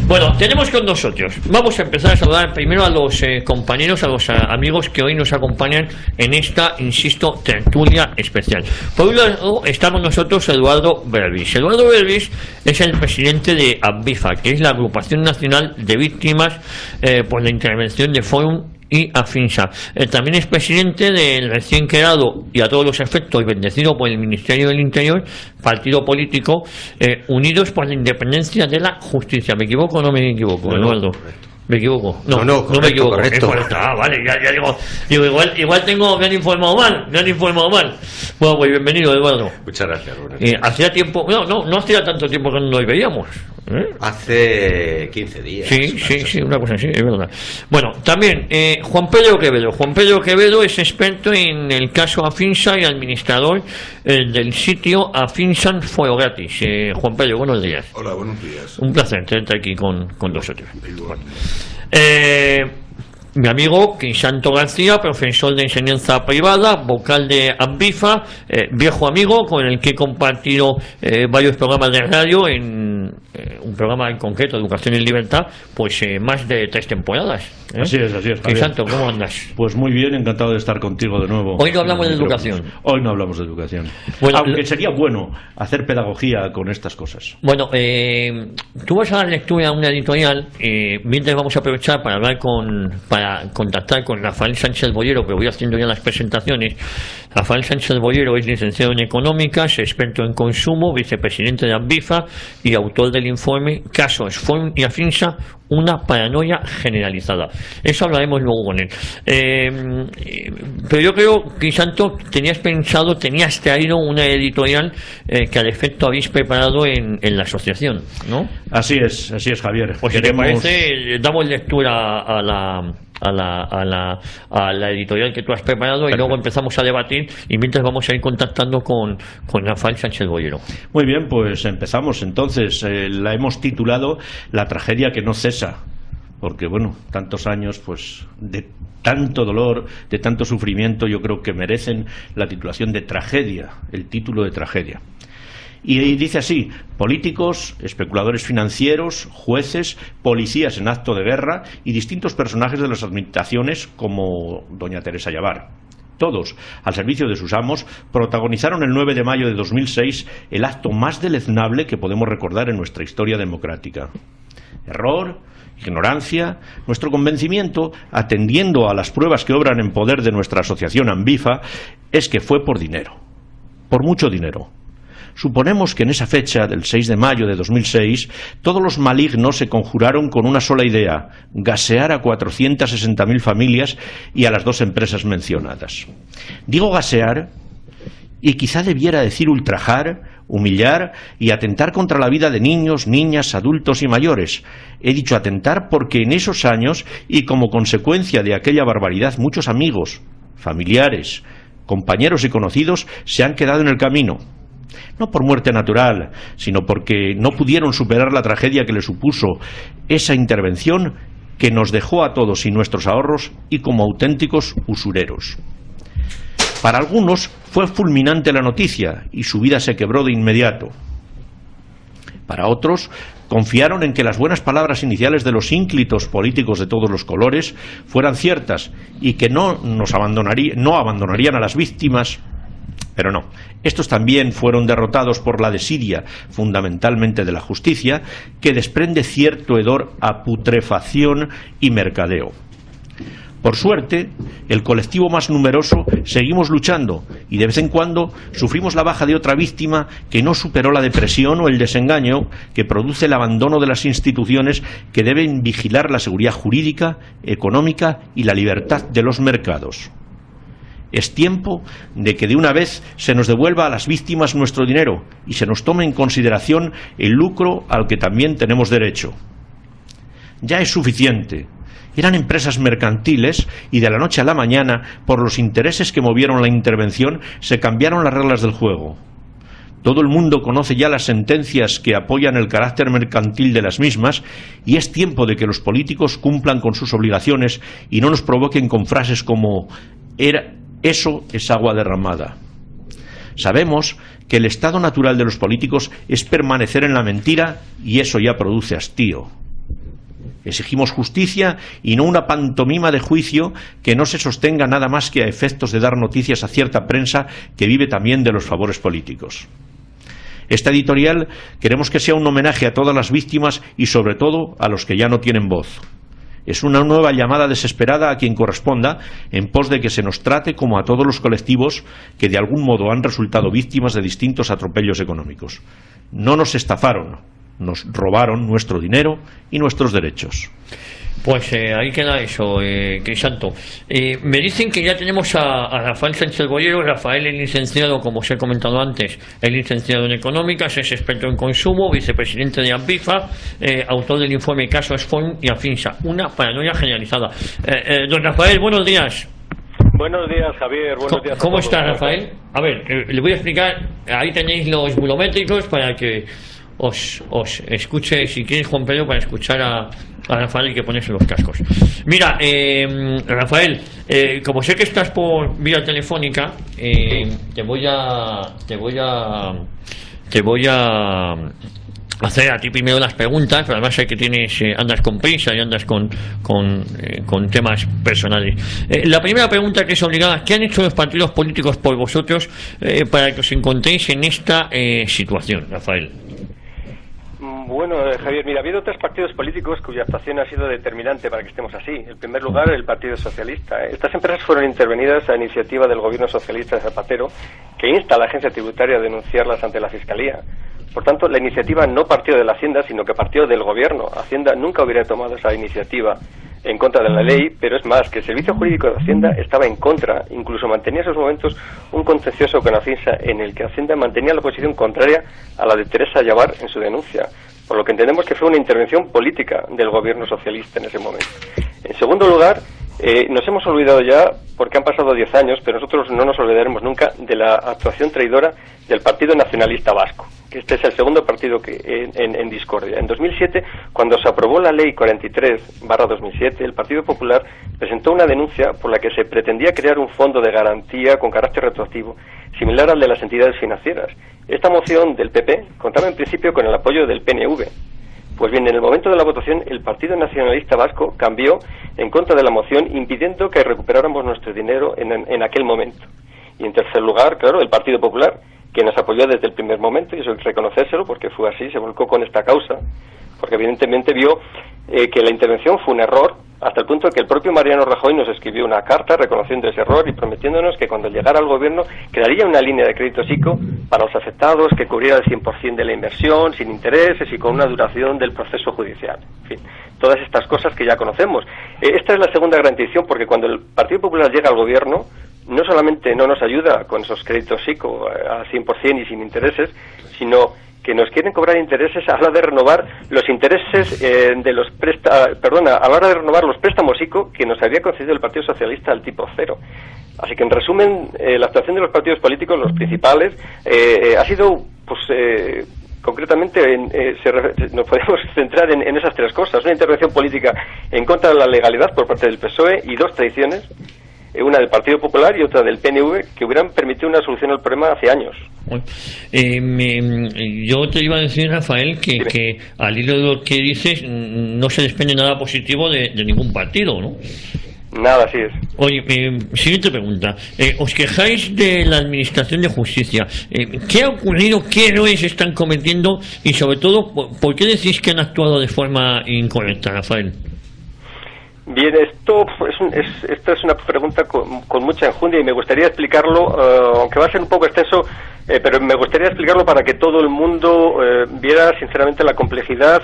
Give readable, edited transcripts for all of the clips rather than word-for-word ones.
Bueno, tenemos con nosotros, vamos a empezar a saludar primero a los compañeros, a los amigos que hoy nos acompañan en esta, insisto, tertulia especial. Por un lado estamos nosotros Eduardo Berbis. Eduardo Berbis es el presidente de ABVIFA, que es la Agrupación Nacional de Víctimas por la Intervención de Fórum y Afinsa. También es presidente del recién creado y a todos los efectos bendecido por el Ministerio del Interior, partido político Unidos por la Independencia de la Justicia. ¿Me equivoco o no me equivoco, Eduardo? ¿Me equivoco? No, correcto, me equivoco. Correcto. Ah, vale, ya digo igual me han informado mal. Bueno, pues bienvenido, Eduardo. Muchas gracias, hacía tiempo, no hacía tanto tiempo que no nos veíamos. Hace 15 días. Sí, una cosa así, es verdad. Bueno, también Juan Pedro Quevedo. Juan Pedro Quevedo es experto en el caso Afinsa y administrador del sitio Afinsan Foro Gratis. Juan Pedro, buenos días. Hola, buenos días. Un placer tenerte aquí con nosotros. Mi amigo Crisanto García, profesor de enseñanza privada, vocal de ABVIFA, viejo amigo con el que he compartido varios programas de radio, en un programa en concreto, Educación en Libertad, pues más de 3 temporadas. Así es. Crisanto, ¿cómo andas? Pues muy bien, encantado de estar contigo de nuevo. Hoy no hablamos de educación. Hoy no hablamos de educación. Bueno, aunque sería bueno hacer pedagogía con estas cosas. Bueno, tú vas a dar lectura a una editorial, mientras vamos a aprovechar para contactar con Rafael Sánchez Bollero, pero voy haciendo ya las presentaciones. Rafael Sánchez Bollero es licenciado en Económicas, experto en consumo, vicepresidente de ABVIFA y autor del informe Casos Fórum y Afinsa, una paranoia generalizada. Eso hablaremos luego con él. Pero yo creo, Crisanto, tenías traído una editorial que al efecto habéis preparado en la asociación, ¿no? Así es, Javier. Pues si te parece, damos lectura a la editorial que tú has preparado. Perfecto. Y luego empezamos a debatir y mientras vamos a ir contactando con Rafael Sánchez Bollero. Muy bien, pues empezamos entonces. La hemos titulado La tragedia que no cesa, porque bueno, tantos años pues de tanto dolor, de tanto sufrimiento, yo creo que merecen la titulación de tragedia, el título de tragedia. Y dice así: políticos, especuladores financieros, jueces, policías en acto de guerra y distintos personajes de las administraciones como doña Teresa Llavar. Todos, al servicio de sus amos, protagonizaron el 9 de mayo de 2006 el acto más deleznable que podemos recordar en nuestra historia democrática. Error, ignorancia, nuestro convencimiento, atendiendo a las pruebas que obran en poder de nuestra asociación ABVIFA, es que fue por dinero, por mucho dinero. Suponemos que en esa fecha, del 6 de mayo de 2006, todos los malignos se conjuraron con una sola idea: gasear a 460.000 familias y a las 2 empresas mencionadas. Digo gasear, y quizá debiera decir ultrajar, humillar y atentar contra la vida de niños, niñas, adultos y mayores. He dicho atentar porque en esos años, y como consecuencia de aquella barbaridad, muchos amigos, familiares, compañeros y conocidos se han quedado en el camino. No por muerte natural, sino porque no pudieron superar la tragedia que les supuso esa intervención que nos dejó a todos sin nuestros ahorros y como auténticos usureros. Para algunos fue fulminante la noticia y su vida se quebró de inmediato. Para otros, confiaron en que las buenas palabras iniciales de los ínclitos políticos de todos los colores fueran ciertas y que no abandonarían a las víctimas. Pero no, estos también fueron derrotados por la desidia, fundamentalmente de la justicia, que desprende cierto hedor a putrefacción y mercadeo. Por suerte, el colectivo más numeroso seguimos luchando y de vez en cuando sufrimos la baja de otra víctima que no superó la depresión o el desengaño que produce el abandono de las instituciones que deben vigilar la seguridad jurídica, económica y la libertad de los mercados. Es tiempo de que de una vez se nos devuelva a las víctimas nuestro dinero y se nos tome en consideración el lucro al que también tenemos derecho. Ya es suficiente. Eran empresas mercantiles y de la noche a la mañana, por los intereses que movieron la intervención, se cambiaron las reglas del juego. Todo el mundo conoce ya las sentencias que apoyan el carácter mercantil de las mismas y es tiempo de que los políticos cumplan con sus obligaciones y no nos provoquen con frases como eso es agua derramada. Sabemos que el estado natural de los políticos es permanecer en la mentira y eso ya produce hastío. Exigimos justicia y no una pantomima de juicio que no se sostenga nada más que a efectos de dar noticias a cierta prensa que vive también de los favores políticos. Esta editorial queremos que sea un homenaje a todas las víctimas y sobre todo a los que ya no tienen voz. Es una nueva llamada desesperada a quien corresponda en pos de que se nos trate como a todos los colectivos que de algún modo han resultado víctimas de distintos atropellos económicos. No nos estafaron, nos robaron nuestro dinero y nuestros derechos. Pues ahí queda eso, Crisanto. Me dicen que ya tenemos a Rafael Sánchez Bollero. Rafael es licenciado, como os he comentado antes, es licenciado en Económicas, es experto en consumo, vicepresidente de AMPIFA, autor del informe Casos Fon y Afinsa, una paranoia generalizada. Don Rafael, buenos días. Buenos días, Javier. Buenos días. ¿Cómo está, Rafael? A ver, le voy a explicar. Ahí tenéis los bulométricos para que os escuche, si quieres, Juan Pedro, para escuchar a Rafael, y que ponerse los cascos. Mira, Rafael, como sé que estás por vía telefónica, te voy a hacer a ti primero las preguntas, pero además sé que andas con prisa y andas con temas personales. La primera pregunta, que es obligada: ¿qué han hecho los partidos políticos por vosotros para que os encontréis en esta situación, Rafael? Bueno, Javier, mira, ha habido 3 partidos políticos cuya actuación ha sido determinante para que estemos así. En primer lugar, el Partido Socialista. Estas empresas fueron intervenidas a iniciativa del gobierno socialista de Zapatero, que insta a la agencia tributaria a denunciarlas ante la Fiscalía. Por tanto, la iniciativa no partió de la Hacienda, sino que partió del gobierno. Hacienda nunca hubiera tomado esa iniciativa en contra de la ley, pero es más, que el Servicio Jurídico de Hacienda estaba en contra, incluso mantenía en esos momentos un contencioso con Afinsa en el que Hacienda mantenía la posición contraria a la de Teresa Llavar en su denuncia, por lo que entendemos que fue una intervención política del gobierno socialista en ese momento. En segundo lugar, nos hemos olvidado ya, porque han pasado 10 años, pero nosotros no nos olvidaremos nunca de la actuación traidora del Partido Nacionalista Vasco, que este es el segundo partido que en discordia. En 2007, cuando se aprobó la Ley 43/2007, el Partido Popular presentó una denuncia por la que se pretendía crear un fondo de garantía con carácter retroactivo, similar al de las entidades financieras. Esta moción del PP contaba en principio con el apoyo del PNV. Pues bien, en el momento de la votación, el Partido Nacionalista Vasco cambió en contra de la moción, impidiendo que recuperáramos nuestro dinero en aquel momento. Y en tercer lugar, claro, el Partido Popular, que nos apoyó desde el primer momento, y eso hay que reconocérselo porque fue así, se volcó con esta causa, porque evidentemente vio que la intervención fue un error, hasta el punto de que el propio Mariano Rajoy nos escribió una carta reconociendo ese error y prometiéndonos que cuando llegara al gobierno crearía una línea de crédito ICO para los afectados que cubriera el 100% de la inversión, sin intereses y con una duración del proceso judicial. En fin, todas estas cosas que ya conocemos. Esta es la segunda gran intención, porque cuando el Partido Popular llega al gobierno, no solamente no nos ayuda con esos créditos ICO al 100% y sin intereses, sino que nos quieren cobrar intereses a la hora de renovar los intereses a la hora de renovar los préstamos ICO que nos había concedido el Partido Socialista al tipo cero. Así que, en resumen, la actuación de los partidos políticos, los principales, ha sido, concretamente, nos podemos centrar en esas 3 cosas: una intervención política en contra de la legalidad por parte del PSOE y 2 traiciones, una del Partido Popular y otra del PNV, que hubieran permitido una solución al problema hace años. Yo te iba a decir, Rafael, que al hilo de lo que dices, no se desprende nada positivo de ningún partido, ¿no? Nada, así es. Oye, siguiente pregunta. Os quejáis de la Administración de Justicia. ¿Qué ha ocurrido? ¿Qué errores están cometiendo? Y sobre todo, ¿por qué decís que han actuado de forma incorrecta, Rafael? Bien, esto es una pregunta con mucha enjundia y me gustaría explicarlo, aunque va a ser un poco extenso, pero me gustaría explicarlo para que todo el mundo viera sinceramente la complejidad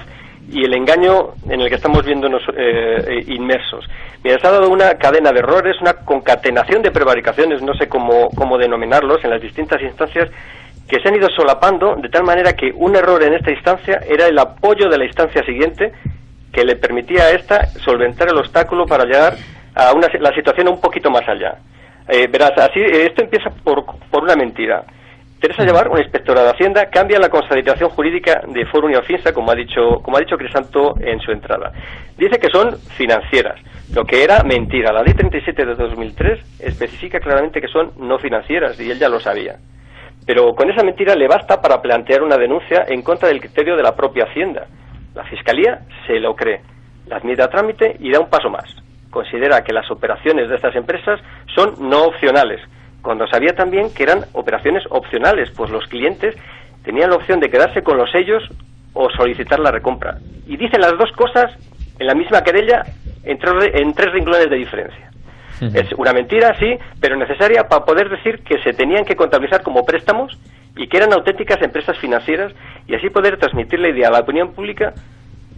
y el engaño en el que estamos viéndonos inmersos. Mira, se ha dado una cadena de errores, una concatenación de prevaricaciones, no sé cómo denominarlos, en las distintas instancias, que se han ido solapando de tal manera que un error en esta instancia era el apoyo de la instancia siguiente, que le permitía a esta solventar el obstáculo para llegar a la situación un poquito más allá. Verás, así esto empieza por una mentira. Teresa Llavar, una inspectora de Hacienda, cambia la consideración jurídica de Forum y Afinsa, como ha dicho Crisanto en su entrada. Dice que son financieras, lo que era mentira. La Ley 37 de 2003 especifica claramente que son no financieras, y él ya lo sabía. Pero con esa mentira le basta para plantear una denuncia en contra del criterio de la propia Hacienda. La Fiscalía se lo cree. la admite a trámite y da un paso más. Considera que las operaciones de estas empresas son no opcionales, cuando sabía también que eran operaciones opcionales, pues los clientes tenían la opción de quedarse con los sellos o solicitar la recompra. Y dice las dos cosas en la misma querella en tres renglones de diferencia. Es una mentira, sí, pero necesaria para poder decir que se tenían que contabilizar como préstamos y que eran auténticas empresas financieras, y así poder transmitir la idea a la opinión pública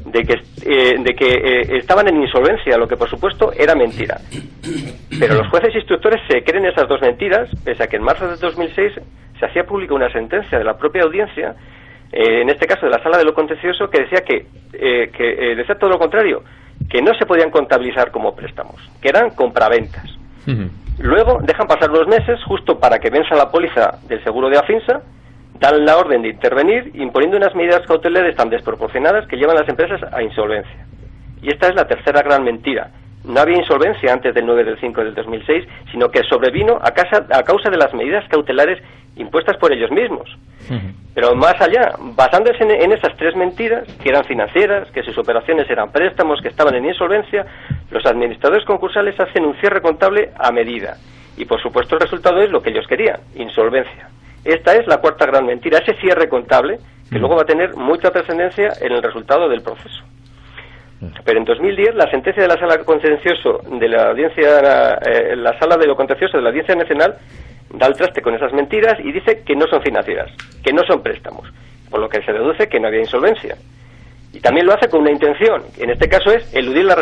de que estaban en insolvencia, lo que por supuesto era mentira. Pero los jueces instructores se creen esas dos mentiras, pese a que en marzo de 2006 se hacía pública una sentencia de la propia audiencia, en este caso de la Sala de lo Contencioso, que decía que decía todo lo contrario, que no se podían contabilizar como préstamos, que eran compraventas. Luego dejan pasar unos meses justo para que venza la póliza del seguro de Afinsa, dan la orden de intervenir imponiendo unas medidas cautelares tan desproporcionadas que llevan a las empresas a insolvencia. Y esta es la tercera gran mentira. No había insolvencia antes del 9/5/2006, sino que sobrevino a causa de las medidas cautelares impuestas por ellos mismos. Pero más allá, basándose en esas tres mentiras, que eran financieras, que sus operaciones eran préstamos, que estaban en insolvencia, los administradores concursales hacen un cierre contable a medida. Y por supuesto el resultado es lo que ellos querían, insolvencia. Esta es la cuarta gran mentira, ese cierre contable, que luego va a tener mucha trascendencia en el resultado del proceso. Pero en 2010 la sentencia de la Sala Contencioso de la Audiencia, la Sala de lo Contencioso de la Audiencia Nacional da el traste con esas mentiras y dice que no son financieras, que no son préstamos, por lo que se deduce que no había insolvencia. Y también lo hace con una intención, en este caso es eludir la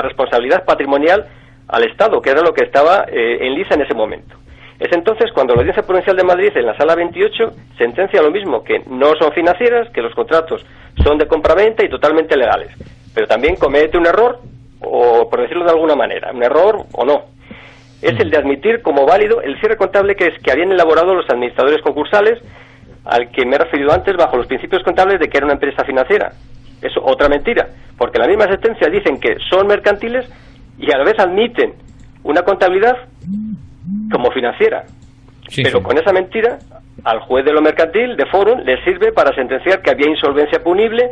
responsabilidad patrimonial al Estado, que era lo que estaba en liza en ese momento. Es entonces cuando la Audiencia Provincial de Madrid, en la Sala 28, sentencia lo mismo, que no son financieras, que los contratos son de compraventa y totalmente legales. Pero también comete un error, o por decirlo de alguna manera, un error o no. Es el de admitir como válido el cierre contable que habían elaborado los administradores concursales, al que me he referido antes bajo los principios contables de que era una empresa financiera. Es otra mentira, porque la misma sentencia dicen que son mercantiles y a la vez admiten una contabilidad como financiera. Sí, pero sí, con esa mentira al juez de lo mercantil de Fórum le sirve para sentenciar que había insolvencia punible,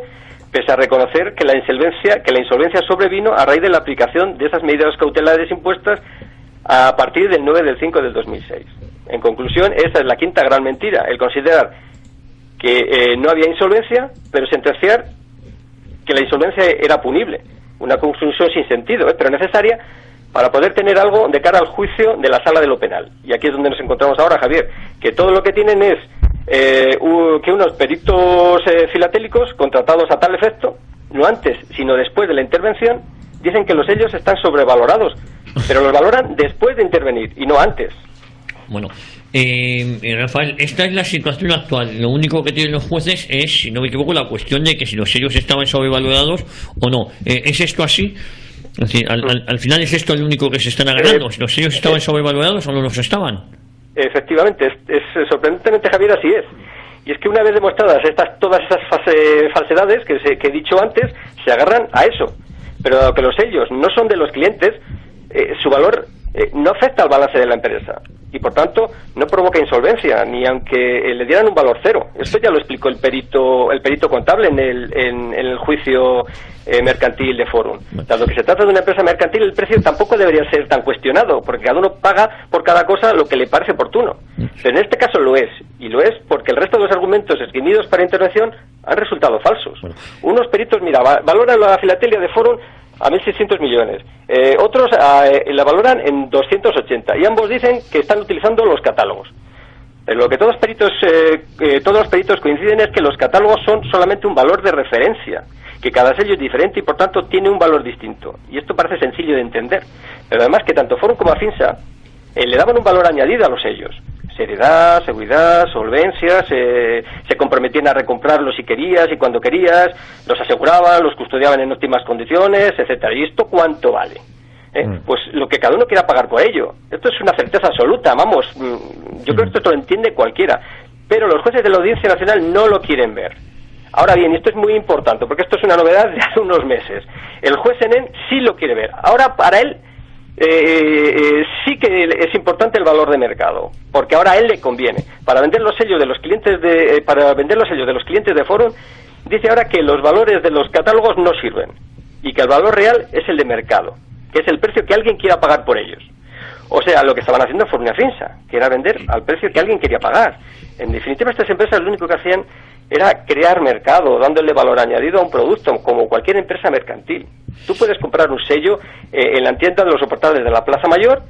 pese a reconocer que la insolvencia sobrevino a raíz de la aplicación de esas medidas cautelares impuestas a partir del 9/5/2006. En conclusión, esa es la quinta gran mentira, el considerar que no había insolvencia, pero sentenciar que la insolvencia era punible. Una conclusión sin sentido, pero necesaria para poder tener algo de cara al juicio de la Sala de lo Penal. Y aquí es donde nos encontramos ahora, Javier, que todo lo que tienen es que unos peritos filatélicos contratados a tal efecto, no antes, sino después de la intervención, dicen que los sellos están sobrevalorados, pero los valoran después de intervenir y no antes. Bueno, Rafael, esta es la situación actual. Lo único que tienen los jueces es, si no me equivoco, la cuestión de que si los sellos estaban sobrevalorados o no. ¿Es esto así? Es decir, al final es esto lo único que se están agarrando. Si los sellos estaban sobrevalorados o no los estaban. Efectivamente, es sorprendentemente, Javier, así es. Y es que una vez demostradas todas esas falsedades que he dicho antes, se agarran a eso. Pero que los sellos no son de los clientes, su valor no afecta al balance de la empresa. Y por tanto no provoca insolvencia, ni aunque le dieran un valor cero. Esto ya lo explicó el perito contable en el juicio mercantil de Fórum. Dado que se trata de una empresa mercantil, el precio tampoco debería ser tan cuestionado, porque cada uno paga por cada cosa lo que le parece oportuno. Pero en este caso lo es, y lo es porque el resto de los argumentos esgrimidos para intervención han resultado falsos. Unos peritos, valoran la filatelia de Fórum a 1.600 millones. Otros la valoran en 280, y ambos dicen que están utilizando los catálogos. Pero lo que todos los peritos coinciden es que los catálogos son solamente un valor de referencia, que cada sello es diferente y por tanto tiene un valor distinto. Y esto parece sencillo de entender. Pero además que tanto Fórum como Afinsa le daban un valor añadido a los sellos. Seriedad, seguridad, solvencia, se comprometían a recomprarlos si querías y cuando querías, los aseguraban, los custodiaban en óptimas condiciones, etcétera. ¿Y esto cuánto vale? Pues lo que cada uno quiera pagar por ello. Esto es una certeza absoluta, vamos, yo creo que esto lo entiende cualquiera. Pero los jueces de la Audiencia Nacional no lo quieren ver. Ahora bien, esto es muy importante, porque esto es una novedad de hace unos meses. El juez Enén sí lo quiere ver. Ahora, para él, sí que es importante el valor de mercado, porque ahora a él le conviene. Para vender los sellos de los clientes de Fórum, dice ahora que los valores de los catálogos no sirven. y que el valor real es el de mercado, que es el precio que alguien quiera pagar por ellos. O sea, lo que estaban haciendo fue una finsa, que era vender al precio que alguien quería pagar. En definitiva, estas empresas lo único que hacían era crear mercado, dándole valor añadido a un producto, como cualquier empresa mercantil. Tú puedes comprar un sello en la tienda de los soportales de la Plaza Mayor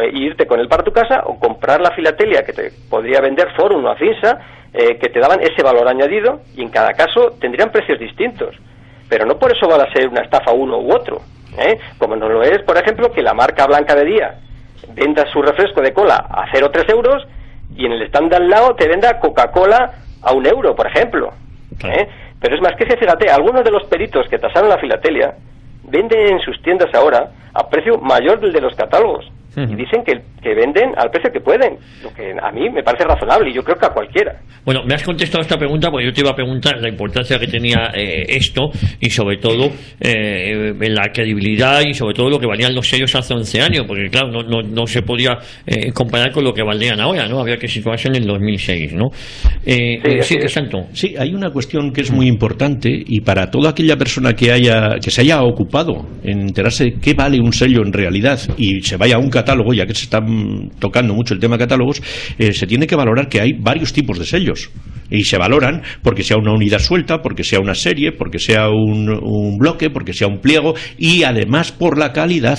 e irte con él para tu casa, o comprar la filatelia que te podría vender Forum o Afinsa, que te daban ese valor añadido, y en cada caso tendrían precios distintos. Pero no por eso va a ser una estafa uno u otro, como no lo es, por ejemplo, que la marca Blanca de Día venda su refresco de cola a 0,3 euros y en el stand de al lado te venda Coca-Cola a 1 euro, por ejemplo. Pero es más que, fíjate, algunos de los peritos que tasaron la filatelia venden en sus tiendas ahora a precio mayor del de los catálogos. Y dicen que venden al precio que pueden, lo que a mí me parece razonable, y yo creo que a cualquiera. Bueno, me has contestado esta pregunta porque yo te iba a preguntar la importancia que tenía esto, y sobre todo la credibilidad, y sobre todo lo que valían los sellos hace 11 años, porque claro, no se podía comparar con lo que valdrían ahora, ¿no? Había que situarse en el 2006, ¿no? Sí, Santo. Sí, hay una cuestión que es muy importante, y para toda aquella persona que se haya ocupado en enterarse de qué vale un sello en realidad y se vaya a un catálogo, ya que se está tocando mucho el tema de catálogos, se tiene que valorar que hay varios tipos de sellos, y se valoran porque sea una unidad suelta, porque sea una serie, porque sea un bloque, porque sea un pliego, y además por la calidad.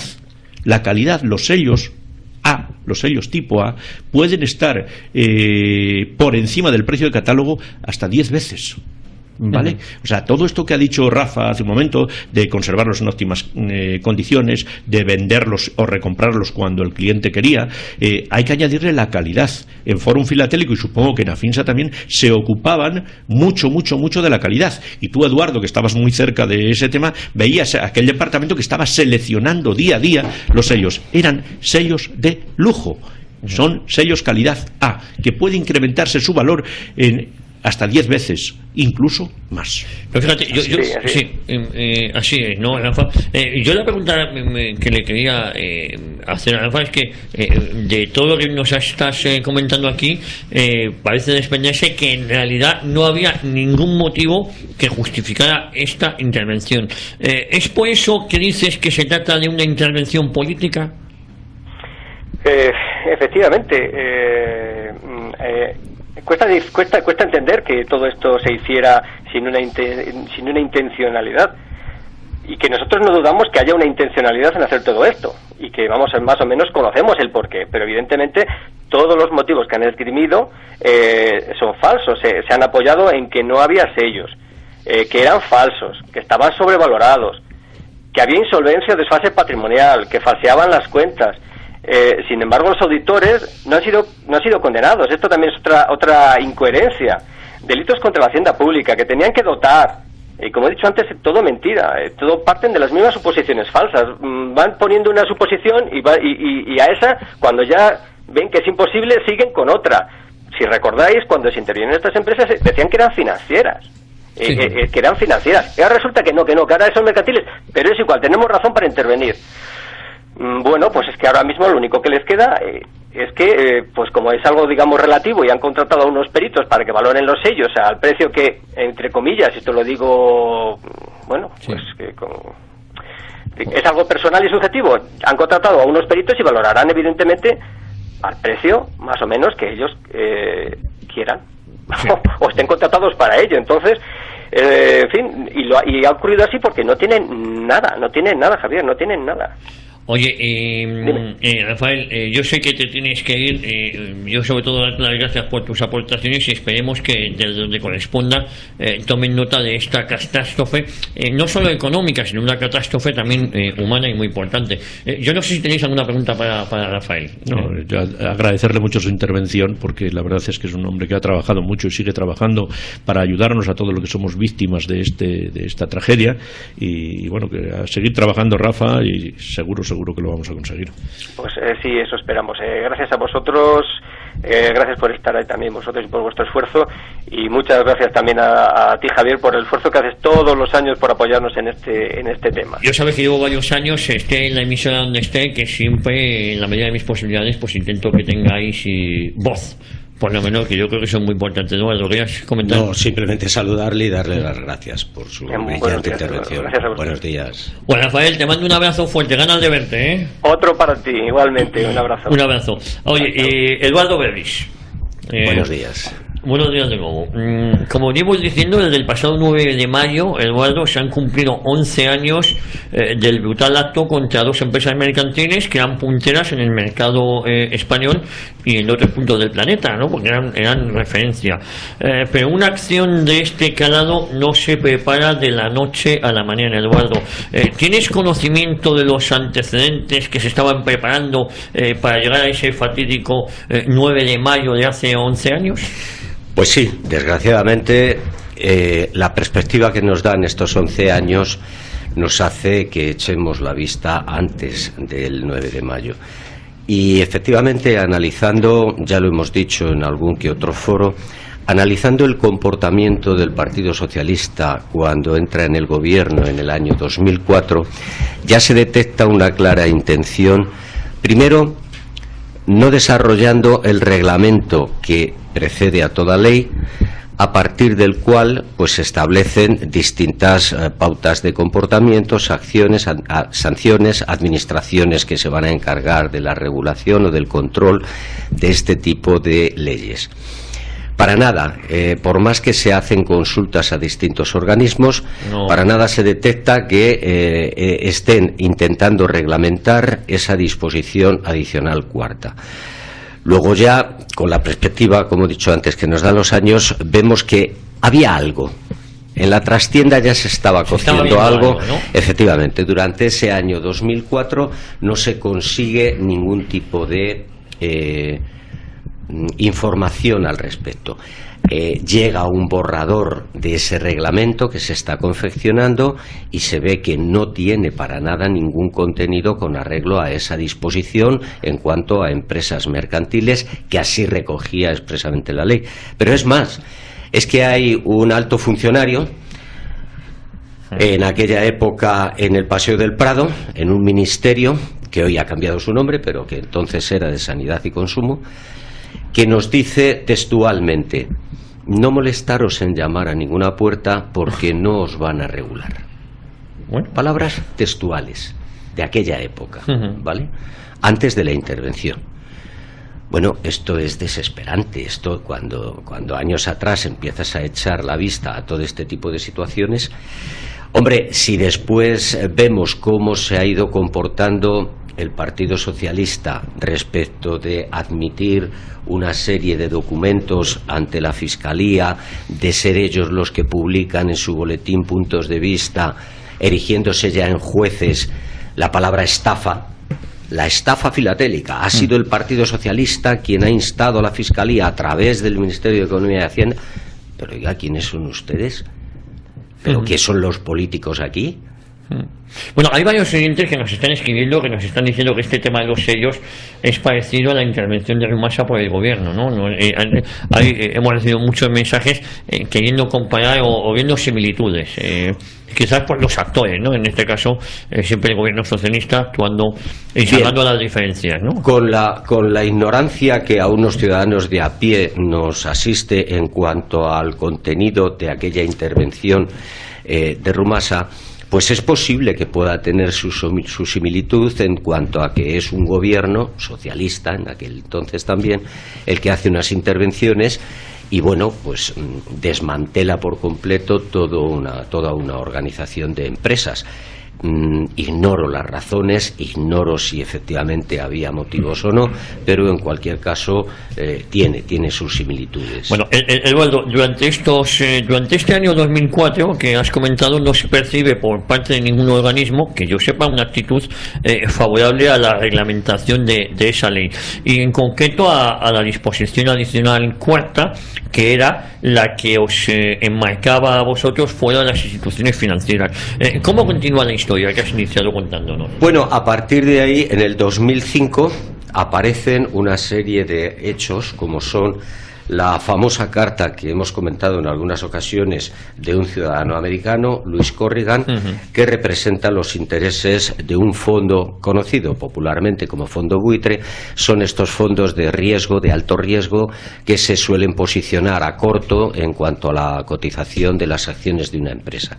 La calidad, los sellos A, los sellos tipo A, pueden estar por encima del precio de catálogo hasta 10 veces. ¿Vale? O sea, todo esto que ha dicho Rafa hace un momento, de conservarlos en óptimas condiciones, de venderlos o recomprarlos cuando el cliente quería, hay que añadirle la calidad. En Forum Filatélico, y supongo que en Afinsa también, se ocupaban mucho de la calidad. Y tú, Eduardo, que estabas muy cerca de ese tema, veías aquel departamento que estaba seleccionando día a día los sellos. Eran sellos de lujo. Son sellos calidad A, que puede incrementarse su valor en hasta 10 veces, incluso más. Pero fíjate, así es, ¿no, Rafa? Yo la pregunta que le quería hacer a Rafa es que de todo lo que nos estás comentando aquí, parece desprenderse que en realidad no había ningún motivo que justificara esta intervención. ¿Es por eso que dices que se trata de una intervención política? Efectivamente. Cuesta entender que todo esto se hiciera sin una intencionalidad, y que nosotros no dudamos que haya una intencionalidad en hacer todo esto, y que más o menos conocemos el porqué, pero evidentemente todos los motivos que han esgrimido son falsos. Se han apoyado en que no había sellos, que eran falsos, que estaban sobrevalorados, que había insolvencia o desfase patrimonial, que falseaban las cuentas. Sin embargo, los auditores no han sido condenados. Esto también es otra incoherencia. Delitos contra la hacienda pública, que tenían que dotar. Y como he dicho antes, todo mentira. Todo parten de las mismas suposiciones falsas. Van poniendo una suposición y a esa, cuando ya ven que es imposible, siguen con otra. Si recordáis, cuando se intervienen estas empresas, decían que eran financieras. Sí. Que eran financieras. Y ahora resulta que ahora son mercantiles. Pero es igual, tenemos razón para intervenir. Bueno, pues es que ahora mismo lo único que les queda es que, pues como es algo, digamos, relativo, y han contratado a unos peritos para que valoren los sellos al precio que, entre comillas, esto lo digo, bueno, pues es algo personal y subjetivo. Han contratado a unos peritos y valorarán, evidentemente, al precio, más o menos, que ellos quieran, o estén contratados para ello. Entonces, en fin, y ha ocurrido así porque no tienen nada, Javier, no tienen nada. Oye, Rafael, yo sé que te tienes que ir. Yo sobre todo darte las gracias por tus aportaciones, y esperemos que desde donde corresponda tomen nota de esta catástrofe, no solo económica, sino una catástrofe también humana y muy importante. Yo no sé si tenéis alguna pregunta para Rafael. No, yo agradecerle mucho su intervención, porque la verdad es que es un hombre que ha trabajado mucho y sigue trabajando para ayudarnos a todos los que somos víctimas de esta tragedia, y bueno, que a seguir trabajando, Rafa, y seguro que lo vamos a conseguir. Pues sí, eso esperamos. Gracias a vosotros, gracias por estar ahí también vosotros y por vuestro esfuerzo, y muchas gracias también a ti, Javier, por el esfuerzo que haces todos los años por apoyarnos en este tema. Yo sabes que llevo varios años, esté en la emisora donde esté, que siempre, en la medida de mis posibilidades, pues intento que tengáis voz por lo menos, que yo creo que son muy importantes. ¿No? ¿Lo querías comentar? No, simplemente saludarle y darle las gracias por su brillante intervención. Buenos días. Bueno, Rafael, te mando un abrazo fuerte, ganas de verte, ¿eh? Otro para ti, igualmente, un abrazo. Un abrazo. Oye, Eduardo Berbis. Buenos días. Buenos días de nuevo. Como venimos diciendo, desde el pasado 9 de mayo, Eduardo, se han cumplido 11 años del brutal acto contra dos empresas mercantiles que eran punteras en el mercado español y en otros puntos del planeta, ¿no? Porque eran referencia. Pero una acción de este calado no se prepara de la noche a la mañana, Eduardo. ¿Tienes conocimiento de los antecedentes que se estaban preparando para llegar a ese fatídico 9 de mayo de hace 11 años? Pues sí, desgraciadamente la perspectiva que nos dan estos 11 años nos hace que echemos la vista antes del 9 de mayo. Y efectivamente, analizando, ya lo hemos dicho en algún que otro foro, analizando el comportamiento del Partido Socialista cuando entra en el gobierno en el año 2004, ya se detecta una clara intención, primero, no desarrollando el reglamento que precede a toda ley, a partir del cual pues se establecen distintas pautas de comportamientos, acciones, sanciones, administraciones que se van a encargar de la regulación o del control de este tipo de leyes. Para nada, por más que se hacen consultas a distintos organismos, para nada se detecta que estén intentando reglamentar esa disposición adicional cuarta. Luego ya, con la perspectiva, como he dicho antes, que nos dan los años, vemos que había algo. En la trastienda ya se estaba cociendo algo, ¿no? Efectivamente, durante ese año 2004 no se consigue ningún tipo de información al respecto. Llega un borrador de ese reglamento que se está confeccionando y se ve que no tiene para nada ningún contenido con arreglo a esa disposición en cuanto a empresas mercantiles, que así recogía expresamente la ley. Pero es más, es que hay un alto funcionario en aquella época en el Paseo del Prado, en un ministerio que hoy ha cambiado su nombre, pero que entonces era de Sanidad y Consumo, que nos dice textualmente: no molestaros en llamar a ninguna puerta porque no os van a regular. Bueno, palabras textuales de aquella época, ¿vale? Antes de la intervención. Bueno, esto es desesperante. Esto, cuando años atrás empiezas a echar la vista a todo este tipo de situaciones, hombre, si después vemos cómo se ha ido comportando el Partido Socialista respecto de admitir una serie de documentos ante la Fiscalía, de ser ellos los que publican en su boletín puntos de vista, erigiéndose ya en jueces, la palabra estafa, la estafa filatélica, ha sido el Partido Socialista quien ha instado a la Fiscalía a través del Ministerio de Economía y Hacienda. Pero oiga, ¿quiénes son ustedes? ¿Pero qué son los políticos aquí? Bueno, hay varios oyentes que nos están escribiendo, que nos están diciendo que este tema de los sellos es parecido a la intervención de Rumasa por el gobierno, ¿no? Hemos recibido muchos mensajes queriendo comparar o viendo similitudes, quizás por los actores, ¿no? En este caso, siempre el gobierno socialista actuando y salvando las diferencias, ¿no? Con la ignorancia que a unos ciudadanos de a pie nos asiste en cuanto al contenido de aquella intervención de Rumasa, pues es posible que pueda tener su similitud en cuanto a que es un gobierno socialista, en aquel entonces también, el que hace unas intervenciones y, bueno, pues desmantela por completo toda una organización de empresas. Ignoro las razones, ignoro si efectivamente había motivos o no, pero en cualquier caso tiene sus similitudes. Bueno, Eduardo, durante este año 2004 que has comentado, no se percibe por parte de ningún organismo, que yo sepa, una actitud favorable a la reglamentación de esa ley, y en concreto a la disposición adicional cuarta, que era la que os enmarcaba a vosotros fuera de las instituciones financieras. ¿Cómo continúa la historia que has iniciado contándonos? Bueno, a partir de ahí, en el 2005, aparecen una serie de hechos, como son la famosa carta que hemos comentado en algunas ocasiones de un ciudadano americano, Louis Corrigan, que representa los intereses de un fondo conocido popularmente como fondo buitre. Son estos fondos de riesgo, de alto riesgo, que se suelen posicionar a corto en cuanto a la cotización de las acciones de una empresa.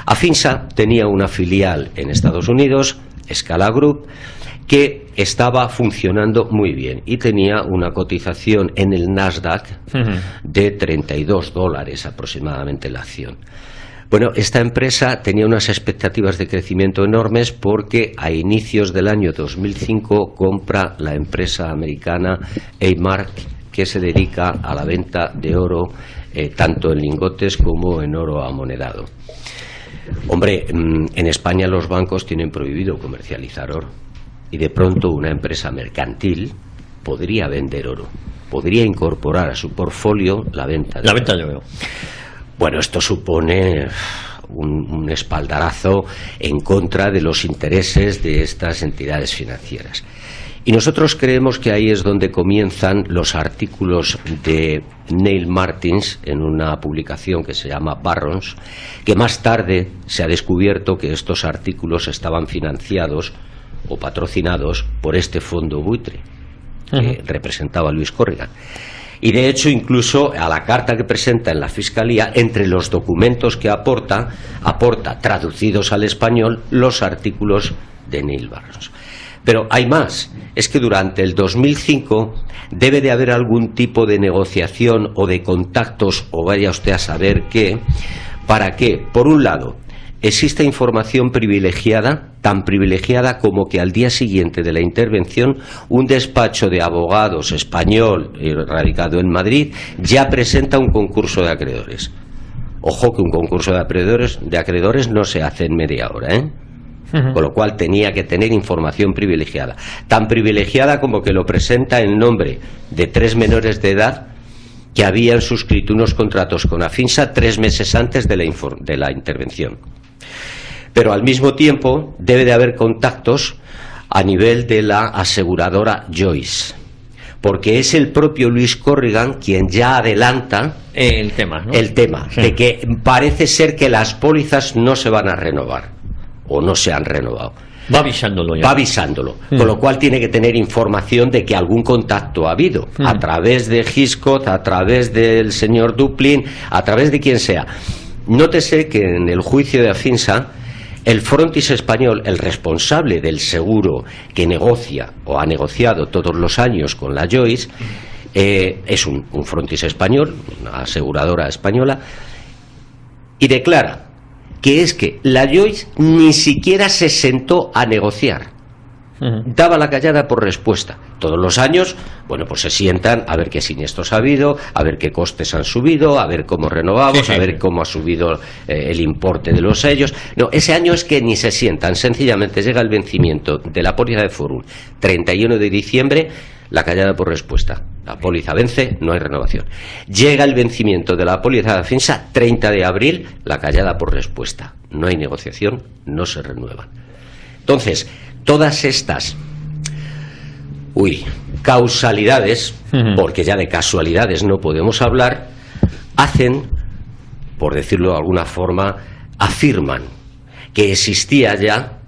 Afinsa tenía una filial en Estados Unidos, Scala Group, que estaba funcionando muy bien y tenía una cotización en el Nasdaq de $32 aproximadamente la acción. Bueno, esta empresa tenía unas expectativas de crecimiento enormes porque a inicios del año 2005 compra la empresa americana A-Mark, que se dedica a la venta de oro, tanto en lingotes como en oro amonedado. Hombre, en España los bancos tienen prohibido comercializar oro. Y de pronto una empresa mercantil podría vender oro, podría incorporar a su portfolio la venta de oro. Bueno, esto supone un espaldarazo en contra de los intereses de estas entidades financieras. Y nosotros creemos que ahí es donde comienzan los artículos de Neil Martins en una publicación que se llama Barrons, que más tarde se ha descubierto que estos artículos estaban financiados o patrocinados por este fondo buitre que representaba a Louis Corrigan. Y de hecho, incluso a la carta que presenta en la Fiscalía, entre los documentos que aporta traducidos al español los artículos de Neil Barrons. Pero hay más, es que durante el 2005 debe de haber algún tipo de negociación o de contactos, o vaya usted a saber qué, para que, por un lado, existe información privilegiada, tan privilegiada como que al día siguiente de la intervención un despacho de abogados español radicado en Madrid ya presenta un concurso de acreedores. Ojo que un concurso de acreedores no se hace en media hora, ¿eh? Con lo cual tenía que tener información privilegiada, tan privilegiada como que lo presenta en nombre de 3 menores de edad que habían suscrito unos contratos con Afinsa 3 meses antes de la intervención. Pero al mismo tiempo debe de haber contactos a nivel de la aseguradora Joyce, porque es el propio Louis Corrigan quien ya adelanta el tema, ¿no? Sí. De que parece ser que las pólizas no se van a renovar o no se han renovado. Va avisándolo ya. Va avisándolo, con lo cual tiene que tener información de que algún contacto ha habido, a través de Hiscox, a través del señor Duplin, a través de quien sea. Nótese que en el juicio de Afinsa, el frontis español, el responsable del seguro que negocia o ha negociado todos los años con la Joyce, es un frontis español, una aseguradora española, y declara que es que la Joyce ni siquiera se sentó a negociar. Daba la callada por respuesta. Todos los años, bueno, pues se sientan a ver qué siniestros ha habido, a ver qué costes han subido, a ver cómo renovamos, a ver cómo ha subido el importe de los sellos. No, ese año es que ni se sientan, sencillamente llega el vencimiento de la póliza de Forum, 31 de diciembre, la callada por respuesta. La póliza vence, no hay renovación. Llega el vencimiento de la póliza de Afinsa, 30 de abril, la callada por respuesta. No hay negociación, no se renuevan. Entonces, todas estas causalidades, porque ya de casualidades no podemos hablar, hacen, por decirlo de alguna forma, afirman que existía ya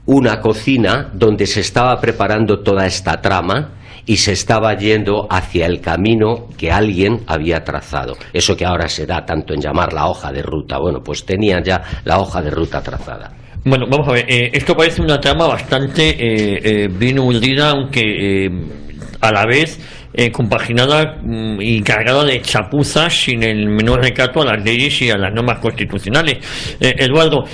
una cocina donde se estaba preparando toda esta trama y se estaba yendo hacia el camino que alguien había trazado. Eso que ahora se da tanto en llamar la hoja de ruta. Bueno, pues tenían ya la hoja de ruta trazada. Bueno, vamos a ver, esto parece una trama bastante bien urdida, aunque a la vez compaginada y cargada de chapuzas sin el menor recato a las leyes y a las normas constitucionales. Eduardo,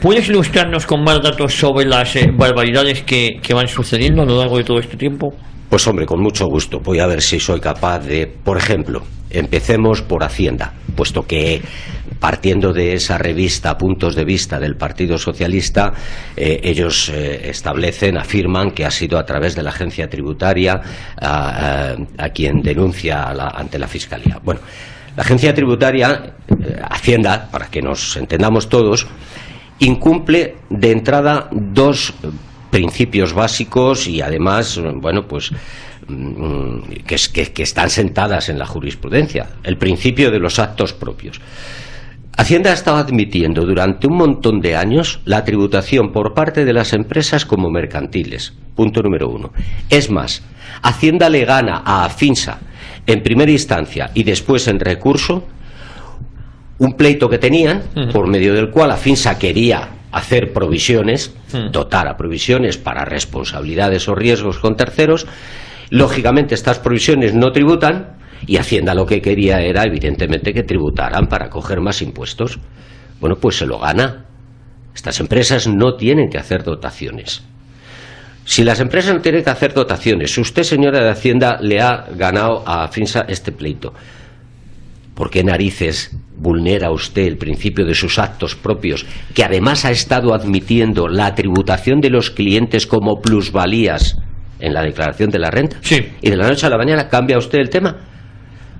¿puedes ilustrarnos con más datos sobre las barbaridades que van sucediendo a lo largo de todo este tiempo? Pues hombre, con mucho gusto. Voy a ver si soy capaz de, por ejemplo, empecemos por Hacienda, puesto que partiendo de esa revista Puntos de Vista del Partido Socialista, ellos afirman que ha sido a través de la agencia tributaria a quien denuncia ante la Fiscalía. Bueno, la agencia tributaria, Hacienda, para que nos entendamos todos, incumple de entrada 2 principios básicos y además, bueno, pues que están sentadas en la jurisprudencia, el principio de los actos propios. Hacienda ha estado admitiendo durante un montón de años la tributación por parte de las empresas como mercantiles. Punto número 1. Es más, Hacienda le gana a Afinsa en primera instancia y después en recurso un pleito que tenían, por medio del cual Afinsa quería hacer provisiones, dotar a provisiones para responsabilidades o riesgos con terceros. Lógicamente estas provisiones no tributan y Hacienda lo que quería era evidentemente que tributaran para coger más impuestos. Bueno, pues se lo gana. Estas empresas no tienen que hacer dotaciones. Si las empresas no tienen que hacer dotaciones, usted, señora de Hacienda, le ha ganado a Afinsa este pleito, ¿por qué narices vulnera usted el principio de sus actos propios, que además ha estado admitiendo la tributación de los clientes como plusvalías en la declaración de la renta? Sí. Y de la noche a la mañana cambia usted el tema.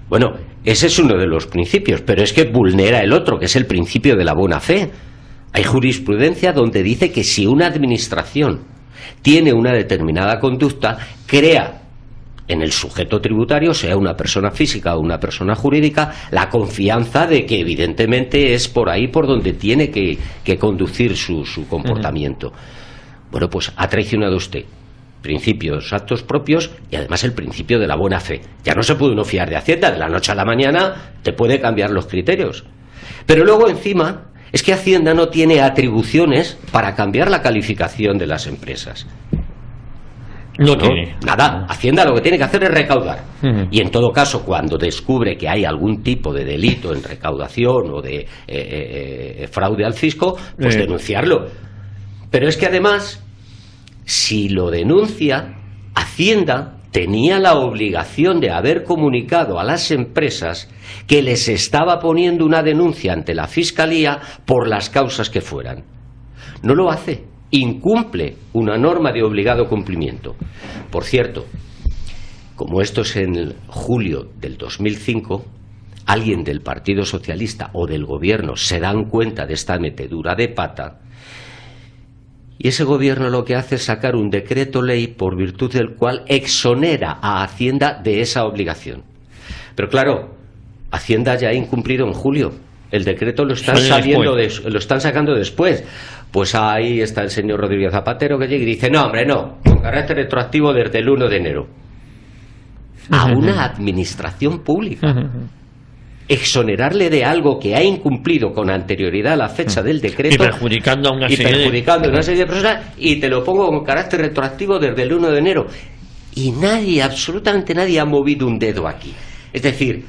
Bueno, ese es uno de los principios, pero es que vulnera el otro, que es el principio de la buena fe. Hay jurisprudencia donde dice que si una administración tiene una determinada conducta, crea en el sujeto tributario, sea una persona física o una persona jurídica, la confianza de que evidentemente es por ahí por donde tiene que conducir su comportamiento. Bueno, pues ha traicionado usted principios, actos propios y además el principio de la buena fe. Ya no se puede uno fiar de Hacienda, de la noche a la mañana te puede cambiar los criterios. Pero luego encima es que Hacienda no tiene atribuciones para cambiar la calificación de las empresas. No tiene. Nada, Hacienda lo que tiene que hacer es recaudar. Y en todo caso, cuando descubre que hay algún tipo de delito en recaudación o de fraude al fisco, pues denunciarlo. Pero es que además, si lo denuncia, Hacienda tenía la obligación de haber comunicado a las empresas que les estaba poniendo una denuncia ante la Fiscalía por las causas que fueran. No lo hace. Incumple una norma de obligado cumplimiento. Por cierto, como esto es en julio del 2005, alguien del Partido Socialista o del Gobierno se dan cuenta de esta metedura de pata y ese Gobierno lo que hace es sacar un decreto ley por virtud del cual exonera a Hacienda de esa obligación. Pero claro, Hacienda ya ha incumplido en julio. El decreto lo están sacando después. Pues ahí está el señor Rodríguez Zapatero que llega y dice, no, hombre, no, con carácter retroactivo desde el 1 de enero. A una administración pública. Exonerarle de algo que ha incumplido con anterioridad a la fecha del decreto y perjudicando a una serie de personas, y te lo pongo con carácter retroactivo desde el 1 de enero. Y nadie, absolutamente nadie ha movido un dedo aquí. Es decir,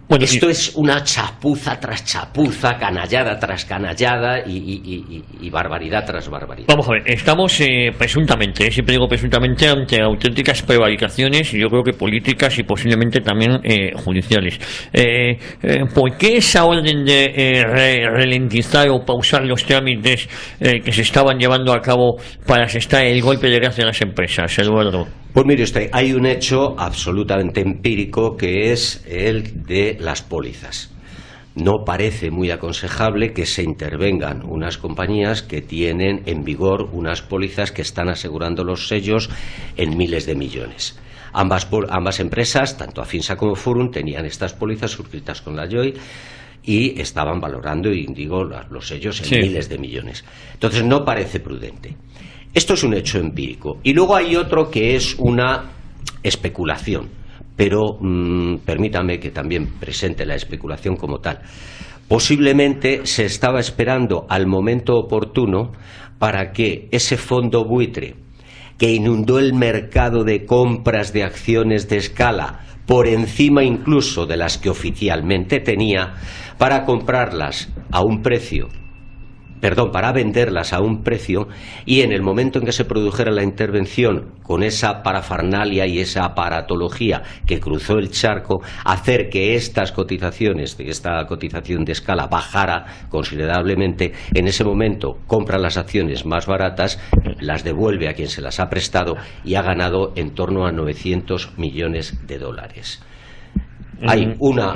bueno, esto es una chapuza tras chapuza, canallada tras canallada y barbaridad tras barbaridad. Vamos a ver, estamos presuntamente, siempre digo presuntamente, ante auténticas prevaricaciones, yo creo que políticas y posiblemente también judiciales. ¿Por qué esa orden de ralentizar o pausar los trámites que se estaban llevando a cabo para asestar el golpe de gracia a las empresas, Eduardo? Pues mire usted, hay un hecho absolutamente empírico que es el de las pólizas. No parece muy aconsejable que se intervengan unas compañías que tienen en vigor unas pólizas que están asegurando los sellos en miles de millones. Ambas empresas, tanto Afinsa como Forum, tenían estas pólizas suscritas con la JOY y estaban valorando, y digo, los sellos en miles de millones. Entonces no parece prudente. Esto es un hecho empírico. Y luego hay otro que es una especulación, pero permítame que también presente la especulación como tal. Posiblemente se estaba esperando al momento oportuno para que ese fondo buitre que inundó el mercado de compras de acciones de escala por encima incluso de las que oficialmente tenía, para comprarlas a un precio, para venderlas a un precio, y en el momento en que se produjera la intervención, con esa parafernalia y esa aparatología que cruzó el charco, hacer que estas cotizaciones, esta cotización de escala bajara considerablemente. En ese momento compra las acciones más baratas, las devuelve a quien se las ha prestado y ha ganado en torno a 900 millones de dólares. Hay una,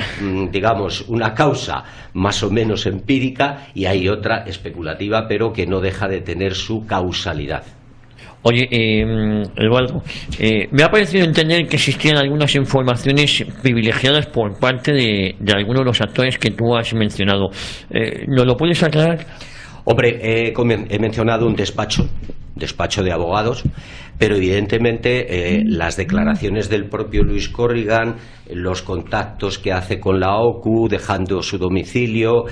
digamos, una causa más o menos empírica y hay otra especulativa, pero que no deja de tener su causalidad. Oye, Eduardo, me ha parecido entender que existían algunas informaciones privilegiadas por parte de algunos de los actores que tú has mencionado. ¿Nos lo puedes aclarar? Hombre, he mencionado un despacho de abogados, pero evidentemente las declaraciones del propio Luis Corrigan, los contactos que hace con la OCU dejando su domicilio,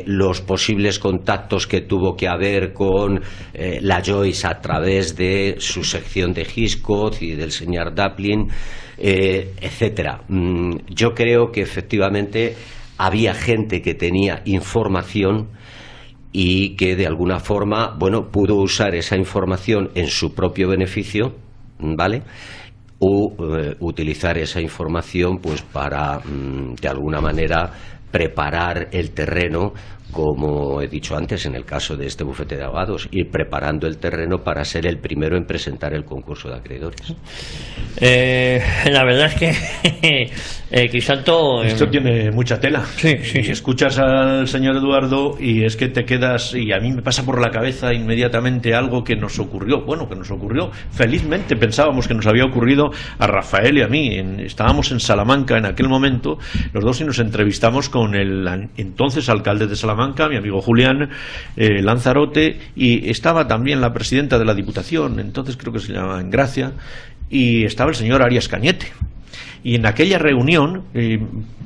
los posibles contactos que tuvo que haber con la Joyce a través de su sección de Hiscox y del señor Dublin, etcétera. Yo creo que efectivamente había gente que tenía información y que de alguna forma, bueno, pudo usar esa información en su propio beneficio, ¿vale? O utilizar esa información pues para, de alguna manera, preparar el terreno, como he dicho antes en el caso de este bufete de abogados, ir preparando el terreno para ser el primero en presentar el concurso de acreedores. La verdad es que Crisanto... Esto tiene mucha tela. Sí. Escuchas al señor Eduardo y es que te quedas, y a mí me pasa por la cabeza inmediatamente algo que nos ocurrió, felizmente pensábamos que nos había ocurrido a Rafael y a mí. Estábamos en Salamanca en aquel momento, los dos, y nos entrevistamos con el entonces alcalde de Salamanca, mi amigo Julián Lanzarote, y estaba también la presidenta de la Diputación, entonces creo que se llamaba Engracia, y estaba el señor Arias Cañete. Y en aquella reunión,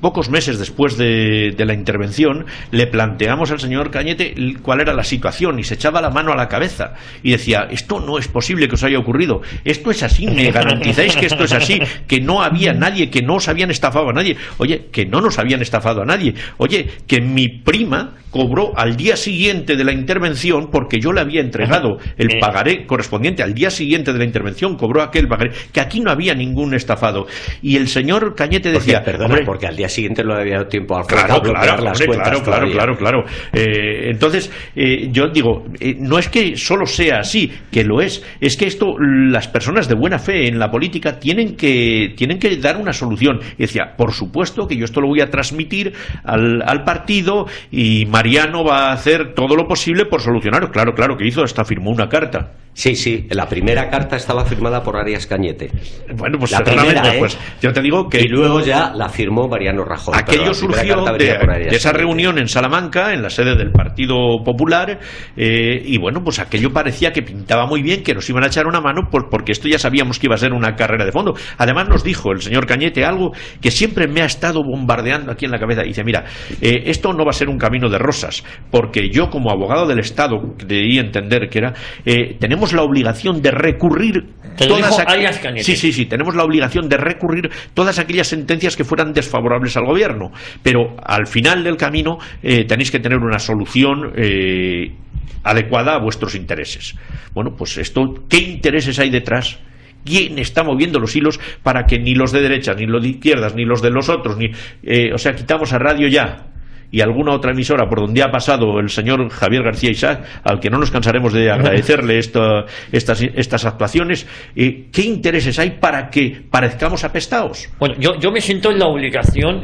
pocos meses después de la intervención, le planteamos al señor Cañete cuál era la situación, y se echaba la mano a la cabeza y decía: esto no es posible que os haya ocurrido, esto es así, me garantizáis que esto es así, que no había nadie, que no os habían estafado a nadie. Oye, que no nos habían estafado a nadie. Oye, que mi prima cobró al día siguiente de la intervención, porque yo le había entregado el pagaré correspondiente al día siguiente de la intervención, cobró aquel pagaré, que aquí no había ningún estafado. Y el señor Cañete decía... Porque al día siguiente no le había dado tiempo al claro. Entonces, yo digo, no es que solo sea así, que lo es que esto, las personas de buena fe en la política tienen que dar una solución. Y decía, por supuesto que yo esto lo voy a transmitir al partido, y Mariano va a hacer todo lo posible por solucionarlo. Claro que hizo, hasta firmó una carta. Sí, la primera carta estaba firmada por Arias Cañete. Bueno, pues la primera, pues yo te digo que... Y luego ya la firmó Mariano Rajoy. Aquello surgió de esa reunión en Salamanca, en la sede del Partido Popular, y bueno, pues aquello parecía que pintaba muy bien, que nos iban a echar una mano, pues porque esto ya sabíamos que iba a ser una carrera de fondo. Además nos dijo el señor Cañete algo que siempre me ha estado bombardeando aquí en la cabeza. Dice, mira, esto no va a ser un camino de rosas, porque yo, como abogado del Estado, debí entender que era, tenemos la obligación de recurrir tenemos la obligación de recurrir todas aquellas sentencias que fueran desfavorables al gobierno, pero al final del camino tenéis que tener una solución adecuada a vuestros intereses. Bueno, pues esto, ¿qué intereses hay detrás? ¿Quién está moviendo los hilos para que ni los de derechas, ni los de izquierdas, ni los de los otros, quitamos a Radio Ya y alguna otra emisora por donde ha pasado el señor Javier García Isaac, al que no nos cansaremos de agradecerle estas actuaciones? ¿Qué intereses hay para que parezcamos apestados? Bueno, yo me siento en la obligación,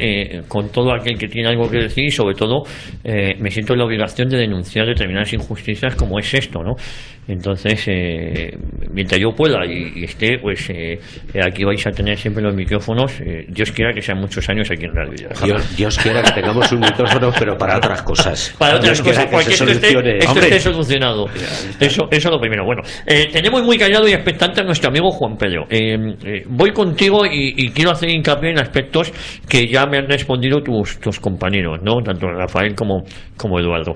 con todo aquel que tiene algo que decir, y sobre todo me siento en la obligación de denunciar determinadas injusticias como es esto, ¿no? Entonces, mientras yo pueda y esté, pues aquí vais a tener siempre los micrófonos. Dios quiera que sean muchos años aquí en Radio Ya. Dios quiera que tengamos un micrófono, pero para otras cosas. Para otras cosas, porque esto esté solucionado. Eso es lo primero. Bueno, tenemos muy callado y expectante a nuestro amigo Juan Pedro. Voy contigo y quiero hacer hincapié en aspectos que ya me han respondido tus compañeros, ¿no? Tanto Rafael como Eduardo.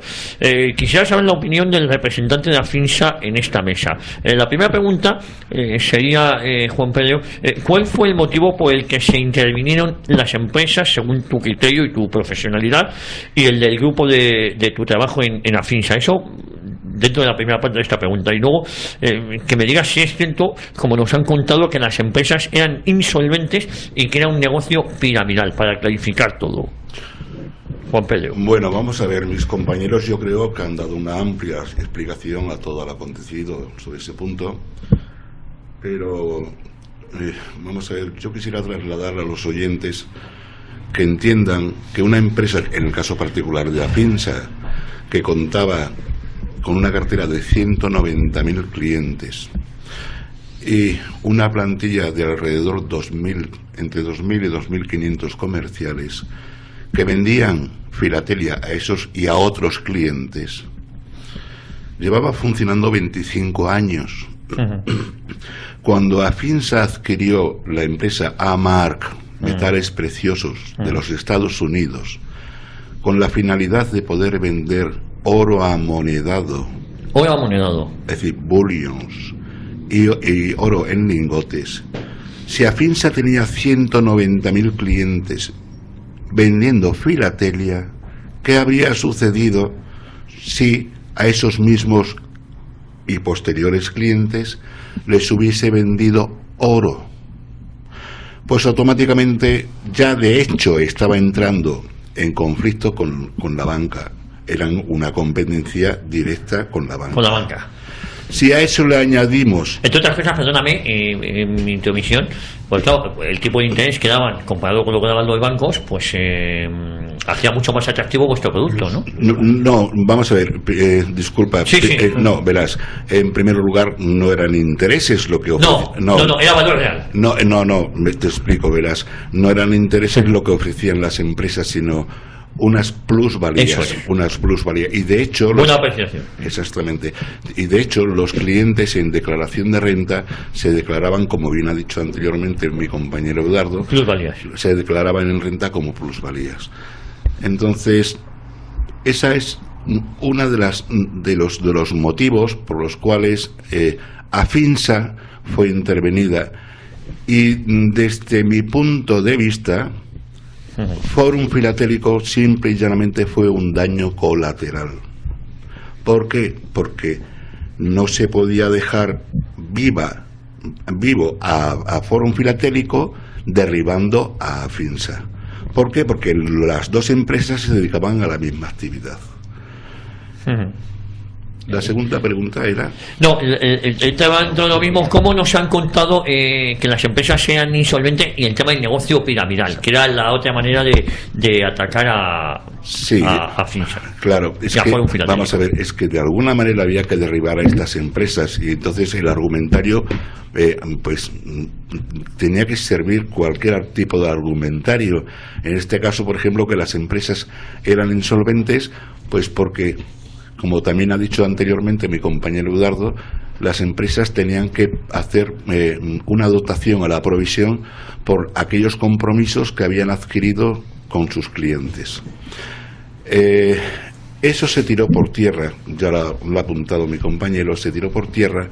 Quisiera saber la opinión del representante de Afinsa en esta mesa. La primera pregunta sería, Juan Pedro, ¿cuál fue el motivo por el que se intervinieron las empresas según tu criterio y tu profesionalidad y el del grupo de tu trabajo en Afinsa? Eso dentro de la primera parte de esta pregunta. Y luego que me digas si es cierto, como nos han contado, que las empresas eran insolventes y que era un negocio piramidal, para clarificar todo. Juan Pedro. Bueno, vamos a ver, mis compañeros yo creo que han dado una amplia explicación a todo lo acontecido sobre ese punto, pero vamos a ver, yo quisiera trasladar a los oyentes que entiendan que una empresa, en el caso particular de Afinsa, que contaba con una cartera de 190.000 clientes y una plantilla de alrededor entre 2.000 y 2.500 comerciales que vendían filatelia a esos y a otros clientes, llevaba funcionando 25 años. Cuando Afinsa adquirió la empresa A-Mark, Metales Preciosos, de los Estados Unidos, con la finalidad de poder vender oro amonedado, es decir, bullions, y oro en lingotes, si Afinsa tenía 190.000 clientes vendiendo filatelia, ¿qué habría sucedido si a esos mismos y posteriores clientes les hubiese vendido oro? Pues automáticamente ya de hecho estaba entrando en conflicto con la banca. Eran una competencia directa con la banca. Con la banca. Si a eso le añadimos... Entre otras cosas, perdóname, en mi intromisión, pues claro, el tipo de interés que daban, comparado con lo que daban los bancos, pues hacía mucho más atractivo vuestro producto, ¿no? No, vamos a ver, disculpa. Sí. No, verás, en primer lugar, no eran intereses lo que ofrecían. No, era valor real. No, te explico, verás. No eran intereses lo que ofrecían las empresas, sino unas plusvalías, y de hecho buena apreciación. Exactamente, y de hecho los clientes en declaración de renta se declaraban, como bien ha dicho anteriormente mi compañero Eduardo, plusvalías. Se declaraban en renta como plusvalías. Entonces esa es una de los motivos por los cuales Afinsa fue intervenida, y desde mi punto de vista Fórum Filatélico simple y llanamente fue un daño colateral. ¿Por qué? Porque no se podía dejar vivo a Fórum Filatélico derribando a Afinsa. ¿Por qué? Porque las dos empresas se dedicaban a la misma actividad. La segunda pregunta era... No, el tema dentro de lo mismo, ¿cómo nos han contado que las empresas sean insolventes, y el tema del negocio piramidal, que era la otra manera de atacar a Afinsa? Claro, vamos a ver, es que de alguna manera había que derribar a estas empresas, y entonces el argumentario pues tenía que servir cualquier tipo de argumentario. En este caso, por ejemplo, que las empresas eran insolventes, pues porque, como también ha dicho anteriormente mi compañero Eduardo, las empresas tenían que hacer una dotación a la provisión por aquellos compromisos que habían adquirido con sus clientes. Eso se tiró por tierra, ya lo ha apuntado mi compañero, se tiró por tierra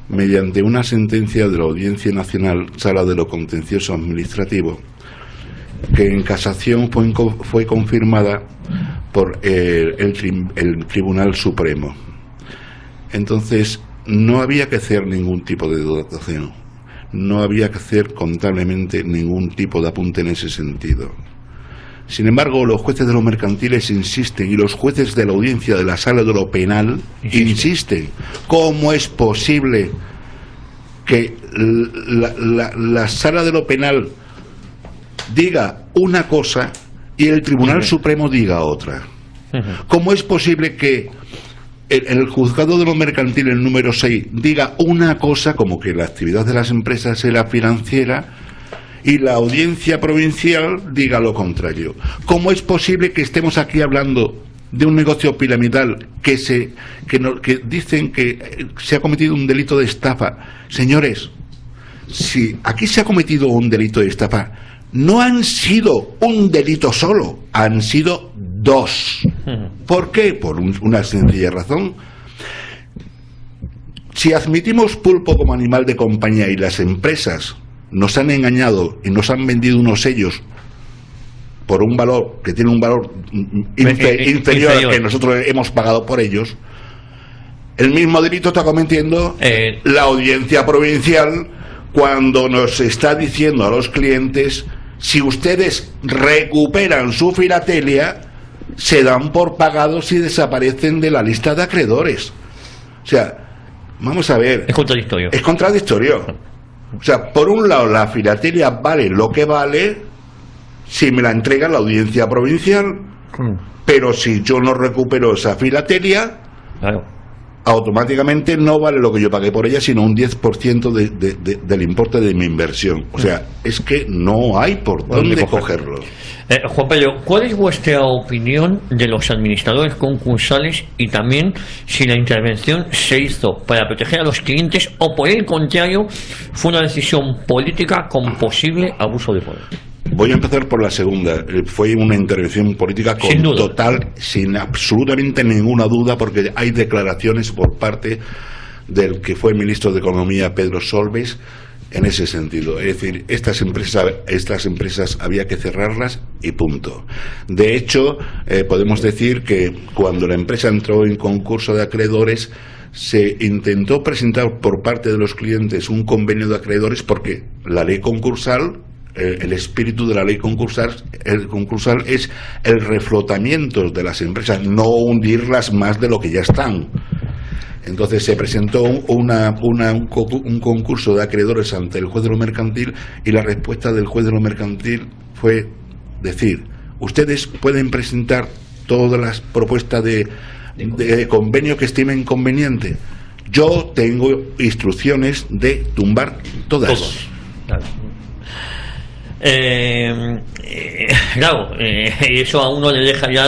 mediante una sentencia de la Audiencia Nacional, Sala de lo Contencioso Administrativo, que en casación fue confirmada por el Tribunal Supremo. Entonces no había que hacer ningún tipo de dotación, no había que hacer contablemente ningún tipo de apunte en ese sentido. Sin embargo, los jueces de los mercantiles insisten, y los jueces de la audiencia de la Sala de lo Penal insisten. ¿Cómo es posible que la Sala de lo Penal diga una cosa y el Tribunal Supremo diga otra? ¿Cómo es posible que el juzgado de los mercantiles número 6 diga una cosa, como que la actividad de las empresas era financiera, y la audiencia provincial diga lo contrario? ¿Cómo es posible que estemos aquí hablando de un negocio piramidal que dicen que se ha cometido un delito de estafa? Señores, si aquí se ha cometido un delito de estafa, no han sido un delito solo, han sido dos. ¿Por qué? Por una sencilla razón. Si admitimos pulpo como animal de compañía y las empresas nos han engañado y nos han vendido unos sellos por un valor que tiene un valor inferior al que nosotros hemos pagado por ellos, el mismo delito está cometiendo la audiencia provincial cuando nos está diciendo a los clientes: si ustedes recuperan su filatelia, se dan por pagados y desaparecen de la lista de acreedores. O sea, vamos a ver. Es contradictorio. Es contradictorio. O sea, por un lado la filatelia vale lo que vale si me la entrega la audiencia provincial, pero si yo no recupero esa filatelia, claro, automáticamente no vale lo que yo pagué por ella, sino un 10% del importe de mi inversión. O sea, es que no hay por dónde cogerlo. Juan Pedro, ¿cuál es vuestra opinión de los administradores concursales y también si la intervención se hizo para proteger a los clientes o por el contrario fue una decisión política con posible abuso de poder? Voy a empezar por la segunda. Fue una intervención política sin absolutamente ninguna duda, porque hay declaraciones por parte del que fue ministro de Economía, Pedro Solbes, en ese sentido. Es decir, estas empresas había que cerrarlas y punto. De hecho, podemos decir que cuando la empresa entró en concurso de acreedores, se intentó presentar por parte de los clientes un convenio de acreedores, porque la ley concursal, el espíritu de la ley concursal es el reflotamiento de las empresas, no hundirlas más de lo que ya están. Entonces se presentó un concurso de acreedores ante el juez de lo mercantil, y la respuesta del juez de lo mercantil fue decir: ustedes pueden presentar todas las propuestas de convenio que estimen conveniente. Yo tengo instrucciones de tumbar todas. Claro. Claro, eso a uno le deja ya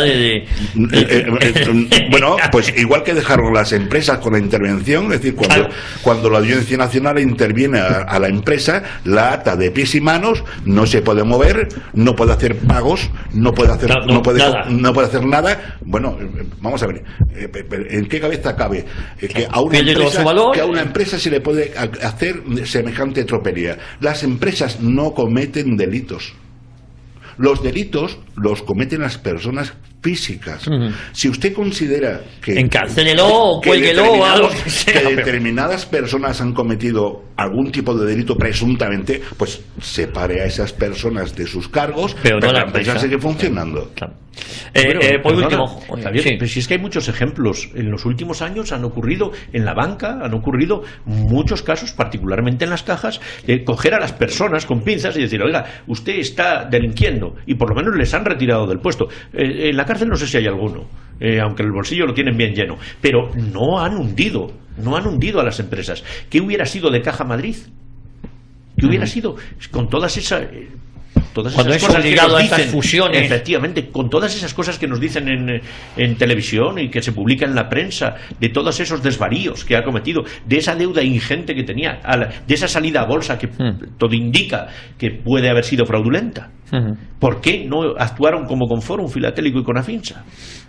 bueno, pues igual que dejaron las empresas con la intervención, es decir, cuando la Audiencia Nacional interviene a la empresa, la ata de pies y manos, no se puede mover, no puede hacer pagos, no puede hacer nada. Bueno, vamos a ver, ¿en qué cabeza cabe que a una empresa se le puede hacer semejante tropelía? Las empresas no cometen delitos. Los delitos los cometen las personas físicas. Si usted considera que encárcelelo o cuélguelo o algo que sea, que determinadas personas han cometido algún tipo de delito presuntamente, pues separe a esas personas de sus cargos, pero no la empresa sigue funcionando. Claro. Por último, Javier, sí. Pero si es que hay muchos ejemplos. En los últimos años han ocurrido en la banca, han ocurrido muchos casos, particularmente en las cajas, de coger a las personas con pinzas y decir: oiga, usted está delinquiendo, y por lo menos les han retirado del puesto. En la cárcel no sé si hay alguno, aunque el bolsillo lo tienen bien lleno, pero no han hundido a las empresas. ¿Qué hubiera sido de Caja Madrid? ¿Qué hubiera sido con todas esas cosas que nos dicen, fusiones? Efectivamente, con todas esas cosas que nos dicen en televisión y que se publican en la prensa, de todos esos desvaríos que ha cometido, de esa deuda ingente que tenía, de esa salida a bolsa que todo indica que puede haber sido fraudulenta. ¿Por qué no actuaron como con Fórum Filatélico y con Afinsa?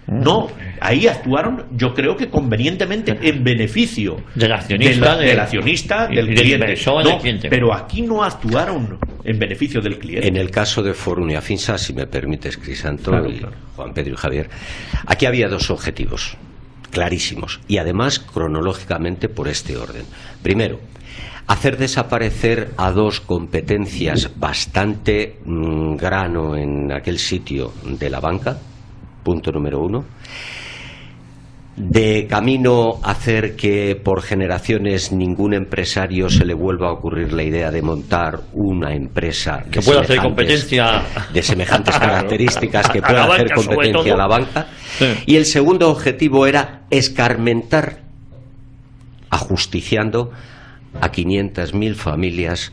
No, ahí actuaron, yo creo que convenientemente, en beneficio del accionista, del cliente. Pero aquí no actuaron en beneficio del cliente. En el caso de Fórum y Afinsa, si me permites, Crisanto, claro. Juan Pedro y Javier, aquí había dos objetivos clarísimos, y además cronológicamente por este orden. Primero, hacer desaparecer a dos competencias bastante grano en aquel sitio de la banca, punto número uno. De camino, hacer que por generaciones ningún empresario se le vuelva a ocurrir la idea de montar una empresa que pueda hacer competencia de semejantes características, que pueda hacer competencia a la banca. Sí. Y el segundo objetivo era escarmentar, ajusticiando a 500.000 familias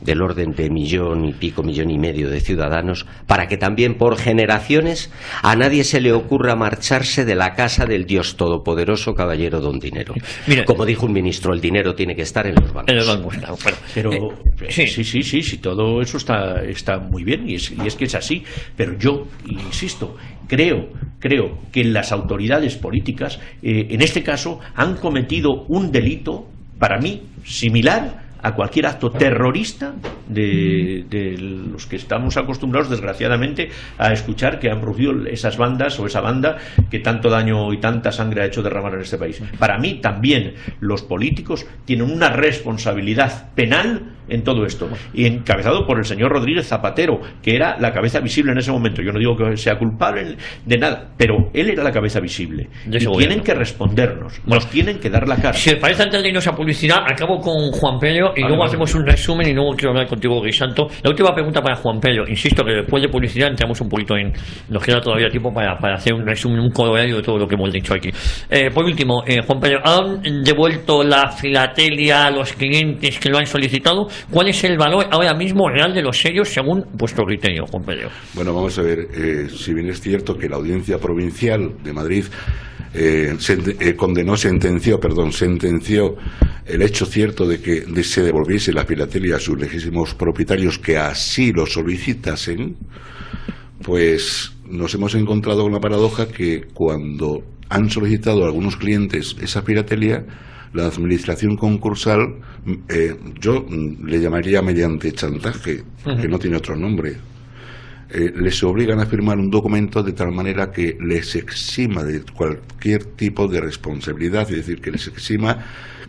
del orden de millón y medio de ciudadanos, para que también por generaciones a nadie se le ocurra marcharse de la casa del Dios Todopoderoso, caballero don Dinero. Mira, como dijo un ministro, el dinero tiene que estar en los bancos. En los bancos, claro. Pero sí, todo eso está muy bien, y es que es así. Pero yo insisto, creo que las autoridades políticas, en este caso, han cometido un delito, para mí, similar a cualquier acto terrorista de los que estamos acostumbrados, desgraciadamente, a escuchar que han producido esas bandas o esa banda que tanto daño y tanta sangre ha hecho derramar en este país. Para mí también los políticos tienen una responsabilidad penal en todo esto, y encabezado por el señor Rodríguez Zapatero, que era la cabeza visible en ese momento. Yo no digo que sea culpable de nada, pero él era la cabeza visible. Y tienen que respondernos, nos tienen que dar la cara. Si os parece, antes de irnos a publicidad, acabo con Juan Pedro y luego hacemos un resumen y luego quiero hablar contigo, Grisanto. La última pregunta para Juan Pedro. Insisto que después de publicidad entramos un poquito en... Nos queda todavía tiempo para hacer un resumen, un coloreado de todo lo que hemos dicho aquí. Por último, Juan Pedro, ¿han devuelto la filatelia a los clientes que lo han solicitado? ¿Cuál es el valor ahora mismo real de los sellos según vuestro criterio, Juan Pedro? Bueno, vamos a ver, si bien es cierto que la Audiencia Provincial de Madrid sentenció el hecho cierto de que se devolviese la filatelia a sus legítimos propietarios que así lo solicitasen, pues nos hemos encontrado con la paradoja que cuando han solicitado a algunos clientes esa filatelia, la administración concursal, yo le llamaría mediante chantaje, que no tiene otro nombre, les obligan a firmar un documento de tal manera que les exima de cualquier tipo de responsabilidad, es decir, que les exima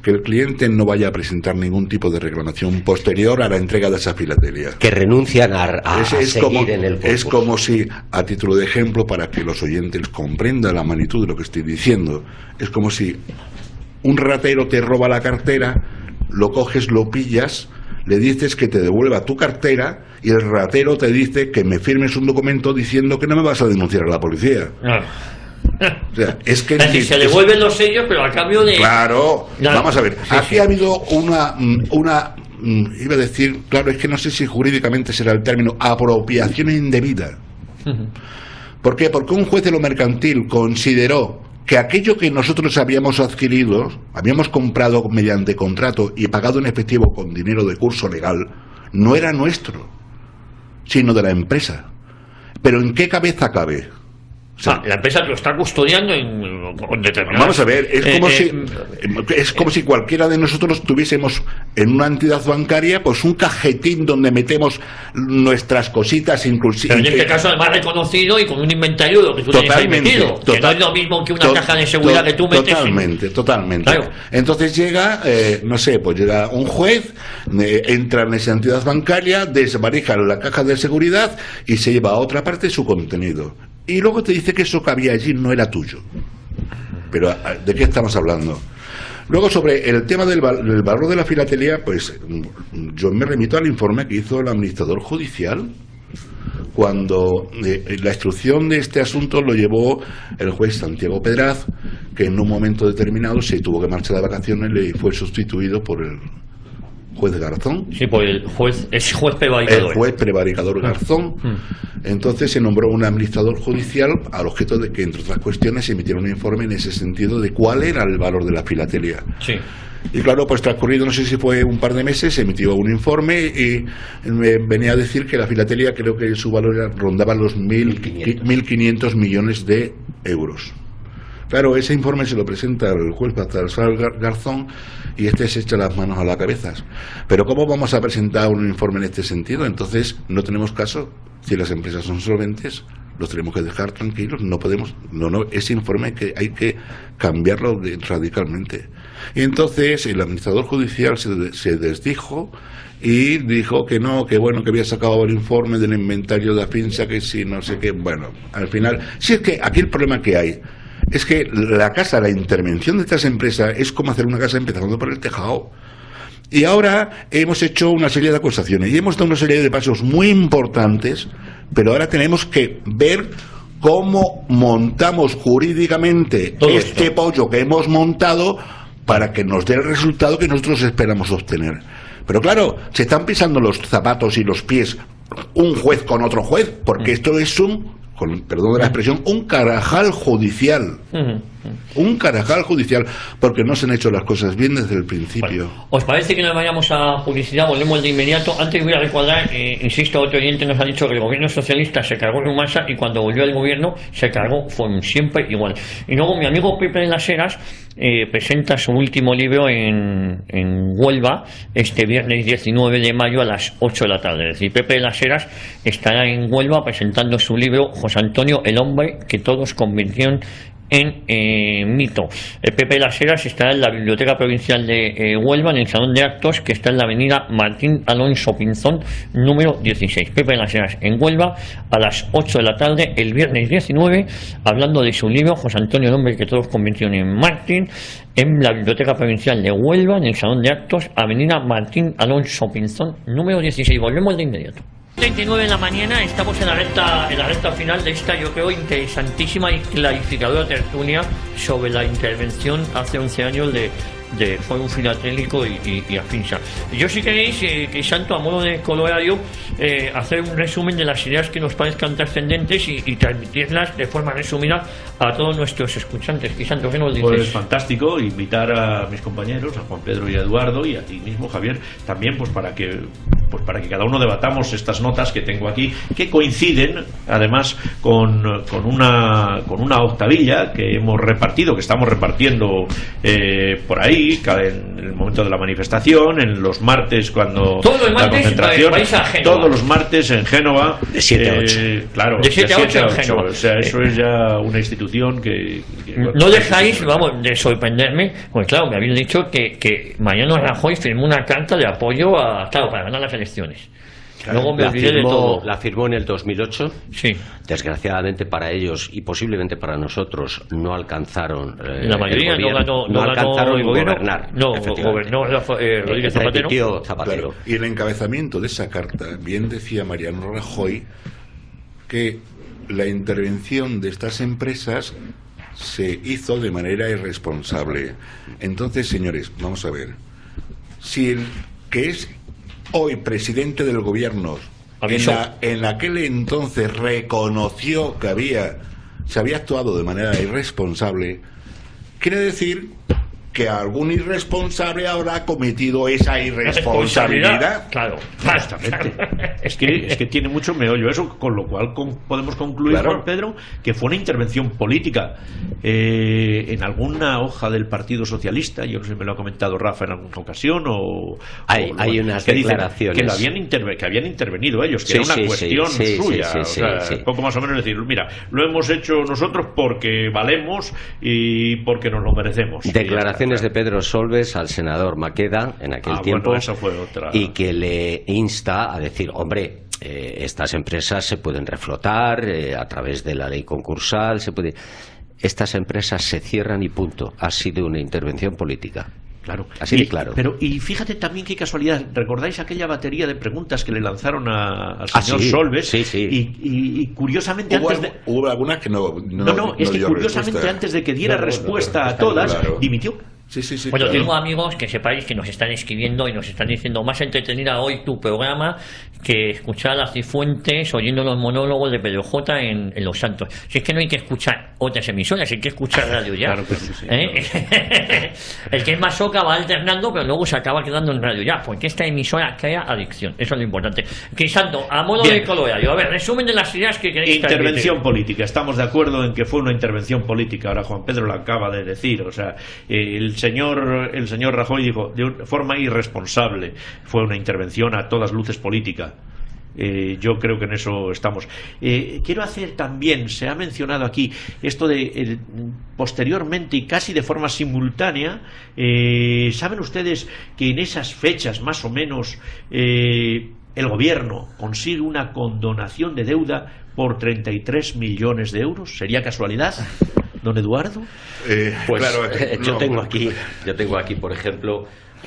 que el cliente no vaya a presentar ningún tipo de reclamación posterior a la entrega de esa filatelia. Que renuncian a seguir en el concurso. Es como si, a título de ejemplo, para que los oyentes comprendan la magnitud de lo que estoy diciendo, es como si un ratero te roba la cartera, lo coges, lo pillas, le dices que te devuelva tu cartera y el ratero te dice que me firmes un documento diciendo que no me vas a denunciar a la policía. O sea, es que se devuelven los sellos, pero a cambio de... Claro, vamos a ver, aquí ha habido una iba a decir, claro, es que no sé si jurídicamente será el término, apropiación indebida. ¿Por qué? Porque un juez de lo mercantil consideró que aquello que nosotros habíamos adquirido, habíamos comprado mediante contrato y pagado en efectivo con dinero de curso legal, no era nuestro, sino de la empresa. ¿Pero en qué cabeza cabe? O sea, la empresa lo está custodiando con determinadas... Vamos a ver, es como si cualquiera de nosotros tuviésemos en una entidad bancaria pues un cajetín donde metemos nuestras cositas, inclusive... Pero en este caso además reconocido y con un inventario de lo que tú tienes ahí metido, que no es lo mismo que una caja de seguridad que tú metes... Totalmente. Claro. Entonces llega, no sé, pues llega un juez, entra en esa entidad bancaria, desvarija la caja de seguridad y se lleva a otra parte su contenido. Y luego te dice que eso que había allí no era tuyo. Pero ¿de qué estamos hablando? Luego, sobre el tema del valor de la filatelia, pues yo me remito al informe que hizo el administrador judicial cuando la instrucción de este asunto lo llevó el juez Santiago Pedraz, que en un momento determinado se tuvo que marchar de vacaciones y fue sustituido por el juez Garzón. Sí, por el juez, es juez prevaricador. El juez prevaricador Garzón. Entonces se nombró un administrador judicial al objeto de que, entre otras cuestiones, se emitiera un informe en ese sentido de cuál era el valor de la filatelia. Sí. Y claro, pues transcurrido, no sé si fue un par de meses, se emitió un informe y me venía a decir que la filatelia, creo que su valor rondaba los 1.500 millones de euros. Claro, ese informe se lo presenta al juez Baltasar Garzón y este se echa las manos a la cabeza. Pero ¿cómo vamos a presentar un informe en este sentido? Entonces no tenemos caso. Si las empresas son solventes, los tenemos que dejar tranquilos. No podemos, ese informe hay que cambiarlo radicalmente. Y entonces el administrador judicial se desdijo y dijo que no, que bueno, que había sacado el informe del inventario de Afinsa, que sí, no sé qué. Bueno, al final, si es que aquí el problema que hay es que la intervención de estas empresas es como hacer una casa empezando por el tejado. Y ahora hemos hecho una serie de acusaciones y hemos dado una serie de pasos muy importantes, pero ahora tenemos que ver cómo montamos jurídicamente este pollo que hemos montado para que nos dé el resultado que nosotros esperamos obtener. Pero claro, se están pisando los zapatos y los pies un juez con otro juez, porque esto es con perdón de la expresión, un carajal judicial. Un carajal judicial, porque no se han hecho las cosas bien desde el principio. Bueno, ¿os parece que nos vayamos a publicidad? Volvemos de inmediato. Antes voy a recordar, insisto, otro oyente nos ha dicho que el gobierno socialista se cargó Rumasa y cuando volvió al gobierno se cargó Forum, siempre igual. Y luego mi amigo Pepe de las Heras presenta su último libro en Huelva este viernes 19 de mayo a las 8 de la tarde. Es decir, Pepe de las Heras estará en Huelva presentando su libro José Antonio, el hombre que todos convirtieron en Mito. Pepe Las Heras estará en la Biblioteca Provincial de Huelva, en el Salón de Actos, que está en la avenida Martín Alonso Pinzón, número 16. Pepe Las Heras en Huelva, a las 8 de la tarde, el viernes 19, hablando de su libro, José Antonio, el hombre que todos convirtieron en Martín, en la Biblioteca Provincial de Huelva, en el Salón de Actos, avenida Martín Alonso Pinzón, número 16. Volvemos de inmediato. 29 de la mañana, estamos en la recta final de esta, yo creo, interesantísima y clarificadora tertulia sobre la intervención hace 11 años de Fórum Filatélico y Afinsa. Yo, si queréis, Crisanto, a modo de colorario, hacer un resumen de las ideas que nos parezcan trascendentes y transmitirlas de forma resumida a todos nuestros escuchantes. Crisanto, ¿qué nos dices? Pues fantástico, invitar a mis compañeros, a Juan Pedro y a Eduardo, y a ti mismo, Javier, también pues para que cada uno debatamos estas notas que tengo aquí, que coinciden además con una octavilla que hemos repartido, que estamos repartiendo por ahí en el momento de la manifestación, en los martes cuando todos los martes, la concentración, todos los martes en Génova, de 7 a 8. Claro, de 7 a 8 en Génova. O sea, eso es ya una institución que no dejáis, vamos, de sorprenderme, pues claro, me habéis dicho que Mariano Rajoy firmó una carta de apoyo para ganar las elecciones. Luego me olvidé de todo. La firmó en el 2008. Sí. Desgraciadamente para ellos y posiblemente para nosotros no alcanzaron la mayoría, no alcanzaron gobernar. No, gobernó Rodríguez Zapatero. Claro. Y el encabezamiento de esa carta, bien decía Mariano Rajoy, que la intervención de estas empresas se hizo de manera irresponsable. Entonces, señores, vamos a ver. Si el que es hoy presidente del gobierno en aquel entonces reconoció que se había actuado de manera irresponsable, quiere decir que algún irresponsable habrá cometido esa irresponsabilidad. Claro, exactamente. Es que tiene mucho meollo eso, con lo cual podemos concluir, claro, Juan Pedro, que fue una intervención política en alguna hoja del Partido Socialista. Yo no sé si me lo ha comentado Rafa en alguna ocasión hay unas declaraciones que habían intervenido ellos, que era una cuestión suya, poco más o menos decir, mira, lo hemos hecho nosotros porque valemos y porque nos lo merecemos. Declaraciones de Pedro Solbes al senador Maqueda en aquel tiempo, bueno, eso fue otra. Y que le insta a decir, hombre, estas empresas se pueden reflotar a través de la ley concursal, estas empresas se cierran y punto. Ha sido una intervención política. Claro, así de claro. Y fíjate también qué casualidad. ¿Recordáis aquella batería de preguntas que le lanzaron al señor Solbes? Sí. Y curiosamente hubo algunas que no es que curiosamente respuesta. Antes de que diera respuesta a todas, dimitió. Sí, bueno, claro. tengo amigos que sepáis que nos están escribiendo y nos están diciendo más entretenida hoy tu programa que escuchar a Cifuentes oyendo los monólogos de Pedro J en Los Santos. Si es que no hay que escuchar otras emisoras, hay que escuchar Radio Ya. Claro que sí. El que es más soca va alternando, pero luego se acaba quedando en Radio Ya, porque esta emisora crea adicción. Eso es lo importante. Crisanto, a modo de colorario, a ver, resumen de las ideas que queréis. Intervención política. Estamos de acuerdo en que fue una intervención política. Ahora Juan Pedro lo acaba de decir. O sea, el señor Rajoy dijo de forma irresponsable, fue una intervención a todas luces política. Yo creo que en eso estamos. Quiero hacer también, se ha mencionado aquí esto de posteriormente y casi de forma simultánea, ¿saben ustedes que en esas fechas más o menos el gobierno consigue una condonación de deuda por 33 millones de euros? ¿Sería casualidad, don Eduardo? Pues claro, yo tengo aquí, por ejemplo,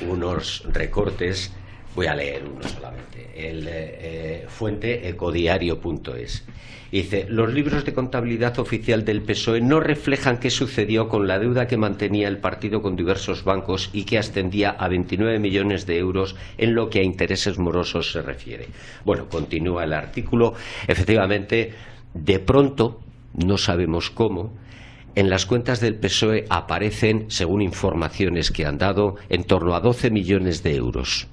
unos recortes. Voy a leer uno solamente. Fuente ecodiario.es. Dice: los libros de contabilidad oficial del PSOE no reflejan qué sucedió con la deuda que mantenía el partido con diversos bancos y que ascendía a 29 millones de euros en lo que a intereses morosos se refiere. Bueno, continúa el artículo. Efectivamente, de pronto, no sabemos cómo, en las cuentas del PSOE aparecen, según informaciones que han dado, en torno a 12 millones de euros.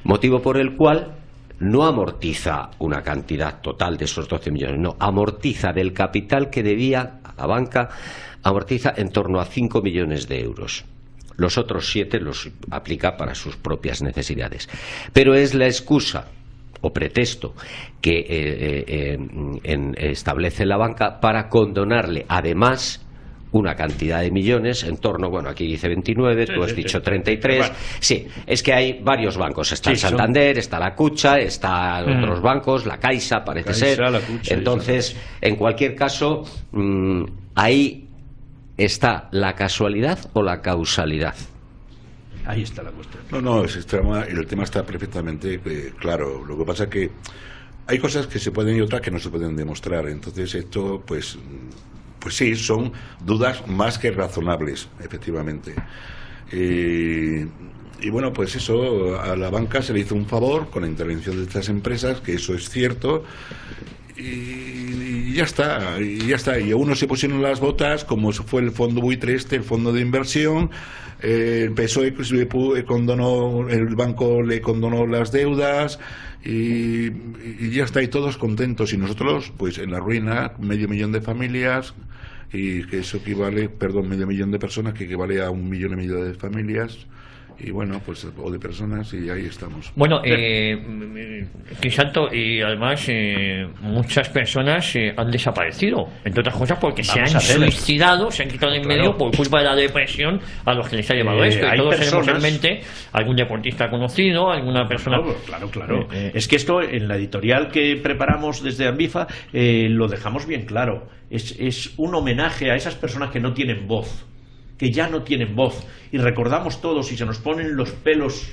Motivo por el cual no amortiza una cantidad total de esos 12 millones, no, amortiza del capital que debía a la banca, amortiza en torno a 5 millones de euros. Los otros 7 los aplica para sus propias necesidades. Pero es la excusa o pretexto que establece la banca para condonarle, además una cantidad de millones en torno, bueno, aquí dice 29, tú has dicho 33. Bueno. Sí, es que hay varios bancos. Está el Santander, está la Cucha, está otros bancos, la Caixa, parece ser. La Cucha, entonces, en cualquier caso, ahí está la casualidad o la causalidad. Ahí está la cuestión. No, el tema está perfectamente claro. Lo que pasa es que hay cosas que se pueden y otras que no se pueden demostrar. Entonces esto, pues sí, son dudas más que razonables, efectivamente. Y bueno, pues eso, a la banca se le hizo un favor con la intervención de estas empresas, que eso es cierto. Y ya está. Y a uno se pusieron las botas, como fue el fondo buitre el fondo de inversión. El PSOE condonó, el banco le condonó las deudas y ya está, y todos contentos. Y nosotros, pues en la ruina, 500.000 de familias, y que eso equivale, 500.000 de personas, que equivale a 1,5 millones de familias. Y bueno, pues, o de personas, y ahí estamos. Bueno, Crisanto, y además muchas personas han desaparecido, entre otras cosas porque se han suicidado, se han quitado de en medio por culpa de la depresión a los que les ha llevado esto. Y todos tenemos en mente algún deportista conocido, alguna persona. Claro. Es que esto, en la editorial que preparamos desde Ambifa, lo dejamos bien claro. Es un homenaje a esas personas que no tienen voz, que ya no tienen voz, y recordamos todos, y se nos ponen los pelos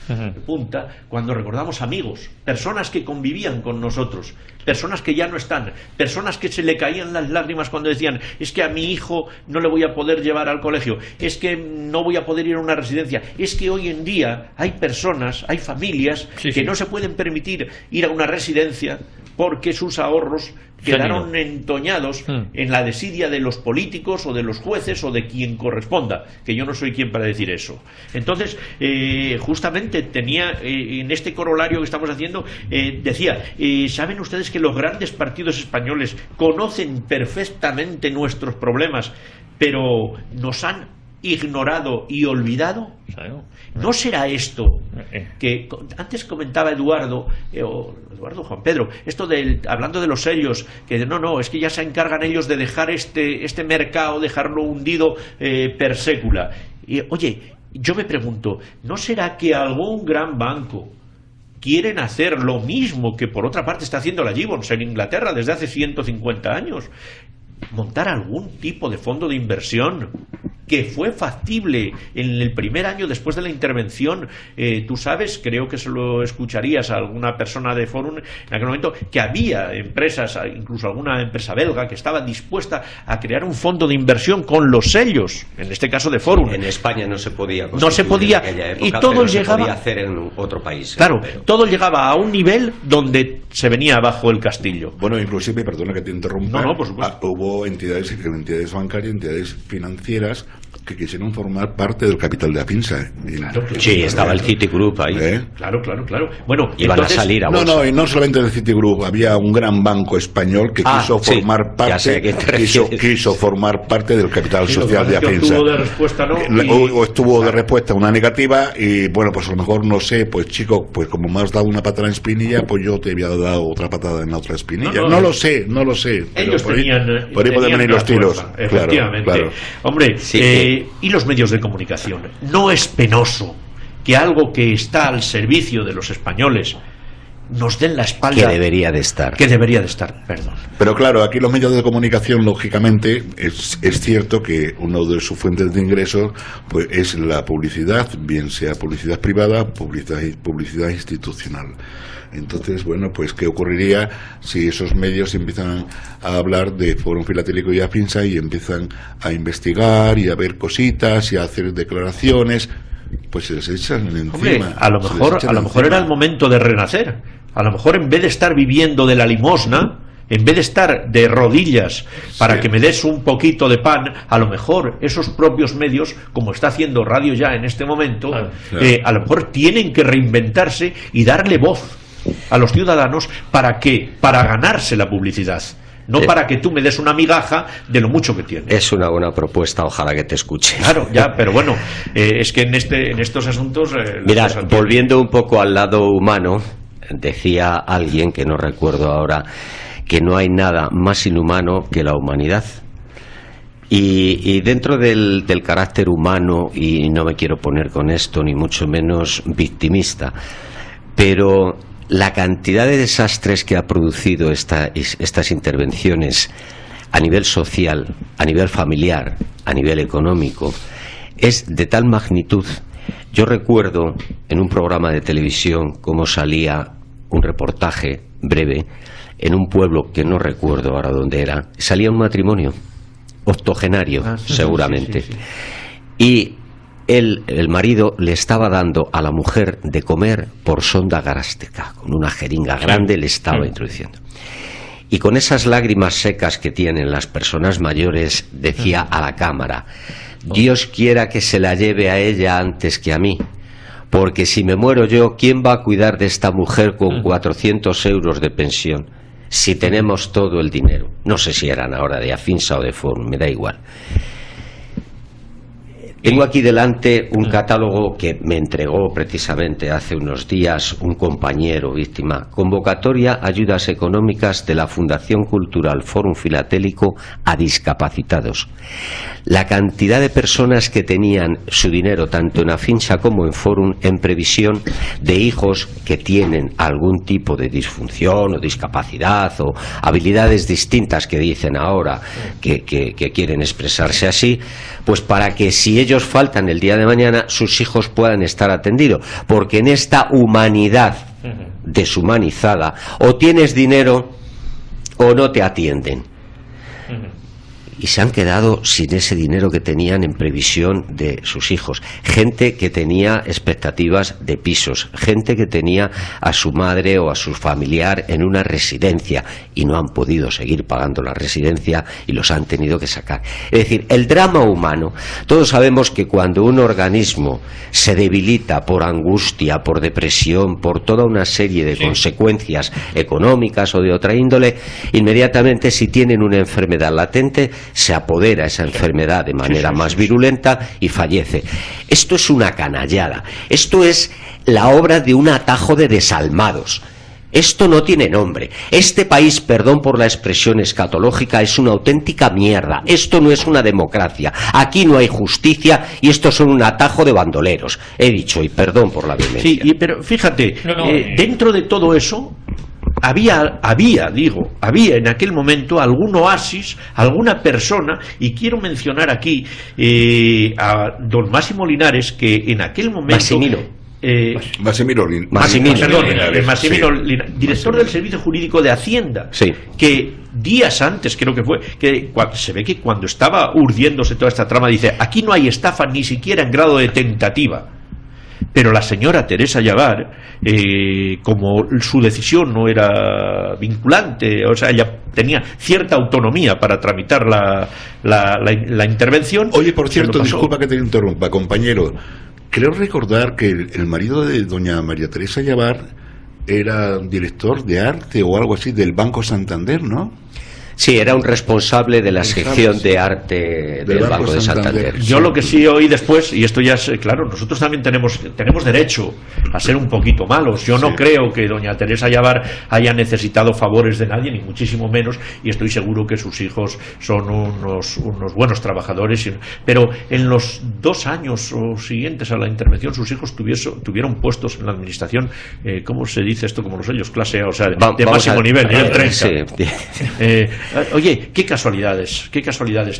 de punta cuando recordamos amigos, personas que convivían con nosotros, personas que ya no están, personas que se le caían las lágrimas cuando decían: es que a mi hijo no le voy a poder llevar al colegio, es que no voy a poder ir a una residencia, es que hoy en día hay personas, hay familias que no se pueden permitir ir a una residencia porque sus ahorros quedaron entoñados en la desidia de los políticos o de los jueces o de quien corresponda, que yo no soy quien para decir eso. Entonces, justamente tenía, en este corolario que estamos haciendo, decía, ¿saben ustedes que los grandes partidos españoles conocen perfectamente nuestros problemas, pero nos han ignorado y olvidado? ¿No será esto que antes comentaba Eduardo Juan Pedro, esto hablando de los sellos, que no, es que ya se encargan ellos de dejar este mercado, dejarlo hundido per sécula? Y oye, yo me pregunto, ¿no será que algún gran banco quieren hacer lo mismo que por otra parte está haciendo la Gibbons en Inglaterra desde hace 150 años? Montar algún tipo de fondo de inversión que fue factible en el primer año después de la intervención. Tú sabes, creo que se lo escucharías a alguna persona de Forum en aquel momento, que había empresas, incluso alguna empresa belga, que estaba dispuesta a crear un fondo de inversión con los sellos, en este caso de Forum. En España no se podía en aquella época, y todo llegaba, se podía hacer en otro país. Claro, todo llegaba a un nivel donde se venía abajo el castillo. Bueno, inclusive, perdona que te interrumpa, no, por supuesto. Hubo entidades bancarias, entidades financieras que quisieron formar parte del capital de Afinsa. Claro, sí, estaba el Citigroup ahí. Claro. Bueno, iban entonces, a salir a bolsa. No, y no solamente el Citigroup, había un gran banco español que quiso formar parte, quiso formar parte del capital social de Afinsa. Estuvo de respuesta una negativa, y bueno, pues a lo mejor, no sé, pues chico, pues como me has dado una patada en espinilla, pues yo te había dado otra patada en la otra espinilla. No lo sé. Ellos por ahí pueden venir los tiros. Efectivamente. Claro. Hombre, y los medios de comunicación. ¿No es penoso que algo que está al servicio de los españoles nos den la espalda? Que debería de estar, perdón. Pero claro, aquí los medios de comunicación, lógicamente, es cierto que una de sus fuentes de ingresos pues es la publicidad, bien sea publicidad privada, publicidad institucional. Entonces, bueno, pues ¿qué ocurriría si esos medios empiezan a hablar de Fórum Filatélico y Afinsa y empiezan a investigar y a ver cositas y a hacer declaraciones? Pues se les echan encima. Hombre, a lo mejor era el momento de renacer. A lo mejor, en vez de estar viviendo de la limosna, en vez de estar de rodillas para que me des un poquito de pan, a lo mejor esos propios medios, como está haciendo Radio Ya en este momento, a lo mejor tienen que reinventarse y darle voz a los ciudadanos. ¿Para qué? Para ganarse la publicidad, no para que tú me des una migaja de lo mucho que tienes. Es una buena propuesta, ojalá que te escuche. Claro, ya, pero bueno, es que en estos asuntos... Mirad, volviendo un poco al lado humano, decía alguien, que no recuerdo ahora, que no hay nada más inhumano que la humanidad. Y dentro del carácter humano, y no me quiero poner con esto ni mucho menos victimista, pero la cantidad de desastres que ha producido estas intervenciones a nivel social, a nivel familiar, a nivel económico, es de tal magnitud. Yo recuerdo en un programa de televisión cómo salía un reportaje breve en un pueblo que no recuerdo ahora dónde era, salía un matrimonio octogenario, seguramente, y el marido le estaba dando a la mujer de comer por sonda gástrica, con una jeringa grande le estaba introduciendo. Y con esas lágrimas secas que tienen las personas mayores, decía a la cámara: Dios quiera que se la lleve a ella antes que a mí, porque si me muero yo, ¿quién va a cuidar de esta mujer con 400 euros de pensión? Si tenemos todo el dinero. No sé si eran ahora de Afinsa o de Forum, me da igual. Tengo aquí delante un catálogo que me entregó precisamente hace unos días un compañero víctima. Convocatoria ayudas económicas de la Fundación Cultural Forum Filatélico a discapacitados. La cantidad de personas que tenían su dinero tanto en Afinsa como en Forum en previsión de hijos que tienen algún tipo de disfunción o discapacidad o habilidades distintas que dicen ahora que quieren expresarse así, pues para que si ellos faltan el día de mañana sus hijos puedan estar atendidos, porque en esta humanidad deshumanizada o tienes dinero o no te atienden. Y se han quedado sin ese dinero que tenían en previsión de sus hijos. Gente que tenía expectativas de pisos, gente que tenía a su madre o a su familiar en una residencia y no han podido seguir pagando la residencia y los han tenido que sacar. Es decir, el drama humano, todos sabemos que cuando un organismo se debilita por angustia, por depresión, por toda una serie de consecuencias económicas o de otra índole, inmediatamente si tienen una enfermedad latente, se apodera esa enfermedad de manera más virulenta y fallece. Esto es una canallada. Esto es la obra de un atajo de desalmados. Esto no tiene nombre. Este país, perdón por la expresión escatológica, es una auténtica mierda. Esto no es una democracia. Aquí no hay justicia y estos son un atajo de bandoleros. He dicho, y perdón por la vehemencia. Sí, pero fíjate, dentro de todo eso había en aquel momento algún oasis, alguna persona, y quiero mencionar aquí a don Máximo Linares, que en aquel momento... Massimino Linares, director del Servicio Jurídico de Hacienda, que días antes, creo que fue, que se ve que cuando estaba urdiéndose toda esta trama, dice: aquí no hay estafa ni siquiera en grado de tentativa. Pero la señora Teresa Llavar, como su decisión no era vinculante, o sea, ella tenía cierta autonomía para tramitar la intervención. Oye, por cierto, disculpa que te interrumpa, compañero. Creo recordar que el marido de doña María Teresa Llavar era director de arte o algo así del Banco Santander, ¿no? Sí, era un responsable de la sección de arte del Banco de Santander. Yo lo que sí oí después, y esto ya es claro, nosotros también tenemos derecho a ser un poquito malos. Yo no creo que doña Teresa Llavar haya necesitado favores de nadie, ni muchísimo menos, y estoy seguro que sus hijos son unos buenos trabajadores. Pero en los 2 años siguientes a la intervención, sus hijos tuvieron puestos en la administración, ¿cómo se dice esto? Como los sellos, clase A, o sea, de máximo nivel, nivel 30. Sí. Oye, qué casualidades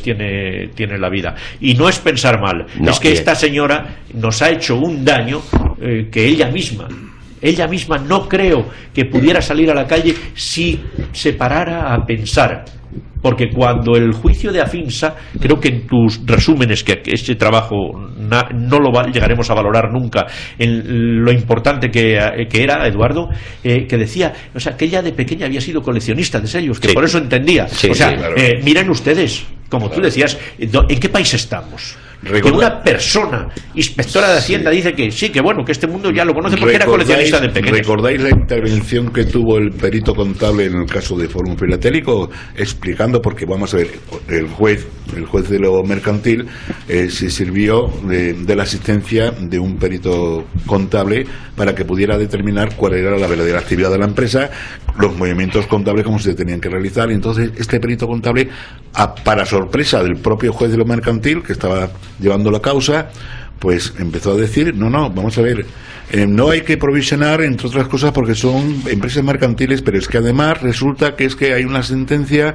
tiene la vida. Y no es pensar mal, es que esta señora nos ha hecho un daño que ella misma no creo que pudiera salir a la calle si se parara a pensar. Porque cuando el juicio de Afinsa, creo que en tus resúmenes, que este trabajo no lo llegaremos a valorar nunca, en lo importante que era, Eduardo, que decía, o sea, que ella de pequeña había sido coleccionista de sellos, que por eso entendía. Miren ustedes, como tú decías, ¿en qué país estamos? que una persona inspectora de Hacienda dice que sí, que bueno, que este mundo ya lo conoce porque era coleccionista de pequeños. ¿Recordáis la intervención que tuvo el perito contable en el caso de Fórum Filatélico? Explicando, porque vamos a ver, el juez de lo mercantil se sirvió de la asistencia de un perito contable para que pudiera determinar cuál era la verdadera actividad de la empresa, los movimientos contables, cómo se tenían que realizar. Y entonces este perito contable, para sorpresa del propio juez de lo mercantil que estaba llevando la causa, pues empezó a decir, no, vamos a ver, no hay que provisionar, entre otras cosas, porque son empresas mercantiles, pero es que además resulta que hay una sentencia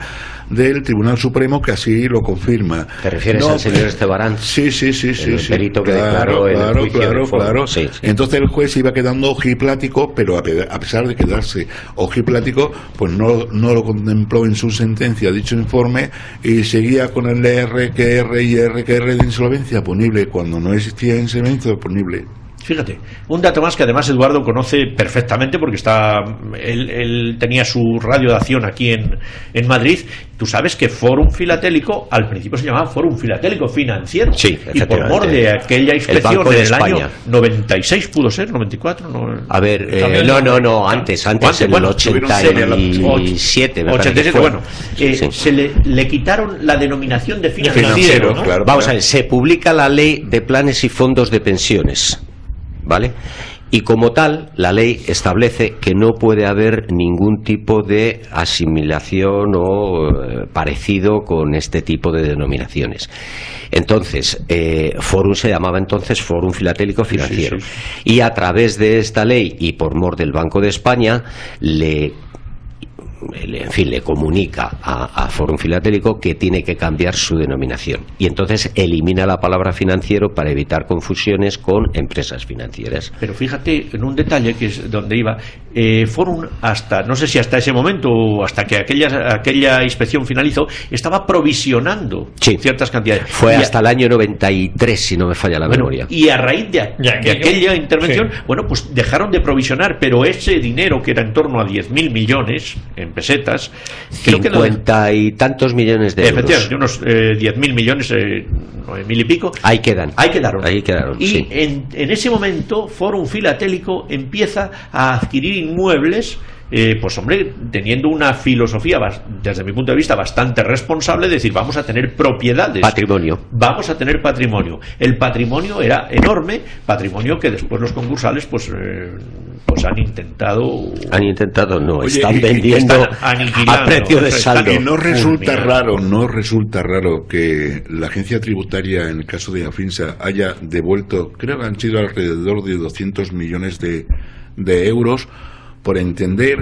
del Tribunal Supremo que así lo confirma. ¿Te refieres al señor Estebarán? Sí. El perito que declaró en el juicio de Fórum. Claro. Sí. Entonces el juez iba quedando ojiplático, pero a pesar de quedarse ojiplático, pues no lo contempló en su sentencia dicho informe y seguía con el RQR y RQR de insolvencia punible cuando no existía insolvencia punible. Fíjate, un dato más que además Eduardo conoce perfectamente porque él tenía su radio de acción aquí en Madrid. Tú sabes que Fórum Filatélico al principio se llamaba Fórum Filatélico Financiero. Sí, y por mor de aquella inspección en el año 96, pudo ser, 94. A ver, antes en el 87. 87, bueno, se le quitaron la denominación de financiero, ¿no? Claro, vamos a ver, se publica la Ley de Planes y Fondos de Pensiones, ¿vale? Y como tal, la ley establece que no puede haber ningún tipo de asimilación o parecido con este tipo de denominaciones. Entonces, Fórum se llamaba entonces Fórum Filatélico Financiero. Sí. Y a través de esta ley y por mor del Banco de España, le comunica a Fórum Filatélico que tiene que cambiar su denominación y entonces elimina la palabra financiero para evitar confusiones con empresas financieras. Pero fíjate en un detalle que es donde iba. Fórum, no sé si hasta ese momento o hasta que aquella inspección finalizó, estaba provisionando ciertas cantidades. Fue hasta el año 93, si no me falla la memoria. Y a raíz de aquella intervención, pues dejaron de provisionar, pero ese dinero, que era en torno a 10.000 millones en pesetas, 50 y tantos millones de euros. Efectivamente, unos 10.000 millones, 9.000 y pico. Ahí quedaron. Y en ese momento, Fórum Filatélico empieza a adquirir inmuebles, pues hombre, teniendo una filosofía, desde mi punto de vista, bastante responsable, de decir, vamos a tener propiedades. Vamos a tener patrimonio. El patrimonio era enorme, patrimonio que después los concursales, pues han intentado, están vendiendo a precio de saldo. Y no resulta raro que la agencia tributaria, en el caso de Afinsa, haya devuelto, creo que han sido alrededor de 200 millones de euros, por entender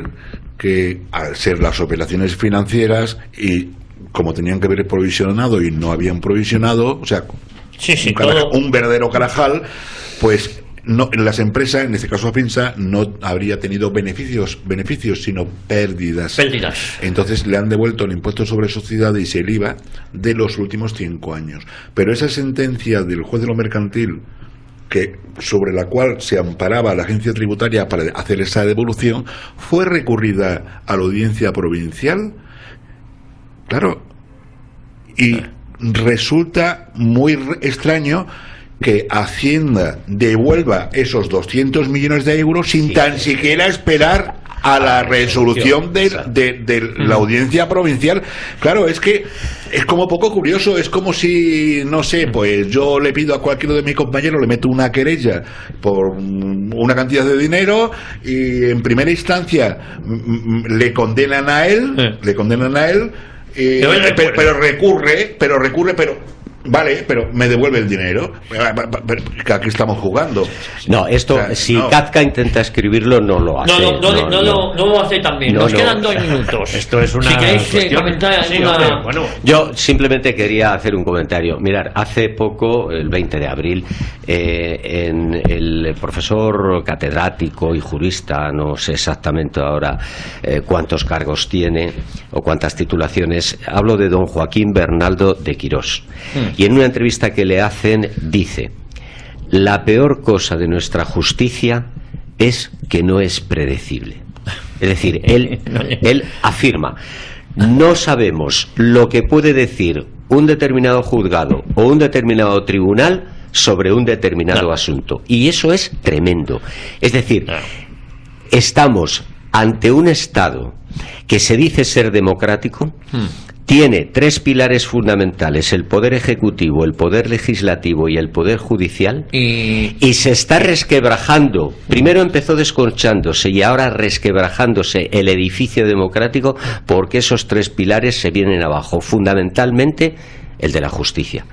que al ser las operaciones financieras y como tenían que haber provisionado y no habían provisionado, o sea, un verdadero carajal, pues no, las empresas, en este caso Afinsa, no habría tenido beneficios, sino pérdidas. Entonces le han devuelto el impuesto sobre sociedades y el IVA de los últimos 5 años. Pero esa sentencia del juez de lo mercantil, sobre la cual se amparaba la agencia tributaria para hacer esa devolución, fue recurrida a la audiencia provincial. Claro, y resulta muy extraño que Hacienda devuelva esos 200 millones de euros sin tan siquiera esperar a la resolución de la audiencia provincial. Claro, es que es como poco curioso, es como si, no sé, pues yo le pido a cualquiera de mis compañeros, le meto una querella por una cantidad de dinero y en primera instancia le condenan a él, pero recurre, vale, pero me devuelve el dinero. Aquí estamos jugando. No, esto, Kafka intenta escribirlo, no lo hace. No lo hace tan bien. Nos quedan 2 minutos. Esto es una. Si queréis comentar alguna. Yo simplemente quería hacer un comentario. Mirad, hace poco, el 20 de abril, en el profesor catedrático y jurista, no sé exactamente ahora cuántos cargos tiene o cuántas titulaciones, hablo de don Joaquín Bernaldo de Quirós. Y en una entrevista que le hacen dice: la peor cosa de nuestra justicia es que no es predecible. Es decir, él afirma: no sabemos lo que puede decir un determinado juzgado o un determinado tribunal sobre un determinado asunto. Y eso es tremendo. Es decir, estamos ante un Estado que se dice ser democrático, tiene tres pilares fundamentales: el poder ejecutivo, el poder legislativo y el poder judicial, y se está resquebrajando. Primero empezó descorchándose y ahora resquebrajándose el edificio democrático, porque esos tres pilares se vienen abajo, fundamentalmente el de la justicia.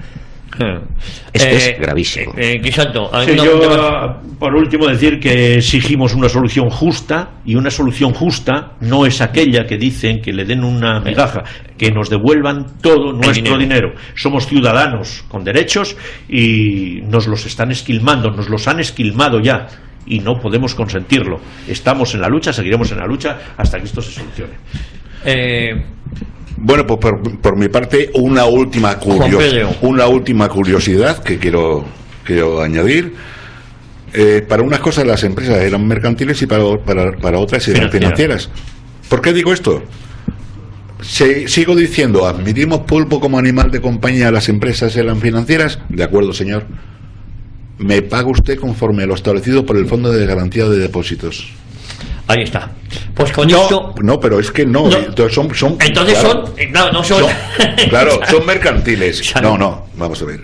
Esto es gravísimo. Guisanto, sí, yo, por último, decir que exigimos una solución justa, y una solución justa no es aquella que dicen que le den una migaja, que nos devuelvan todo nuestro dinero. Somos ciudadanos con derechos y nos los están esquilmando, nos los han esquilmado ya, y no podemos consentirlo. Estamos en la lucha, seguiremos en la lucha hasta que esto se solucione. Bueno, pues por mi parte, una última curiosidad que quiero añadir. Para unas cosas las empresas eran mercantiles y para otras eran financieras. ¿Por qué digo esto? Sigo diciendo, ¿admitimos pulpo como animal de compañía? ¿Las empresas eran financieras? De acuerdo, señor. Me paga usted conforme a lo establecido por el Fondo de Garantía de Depósitos. Ahí está. Pues con esto... No, pero es que no. Entonces son claro, son mercantiles. No, vamos a ver.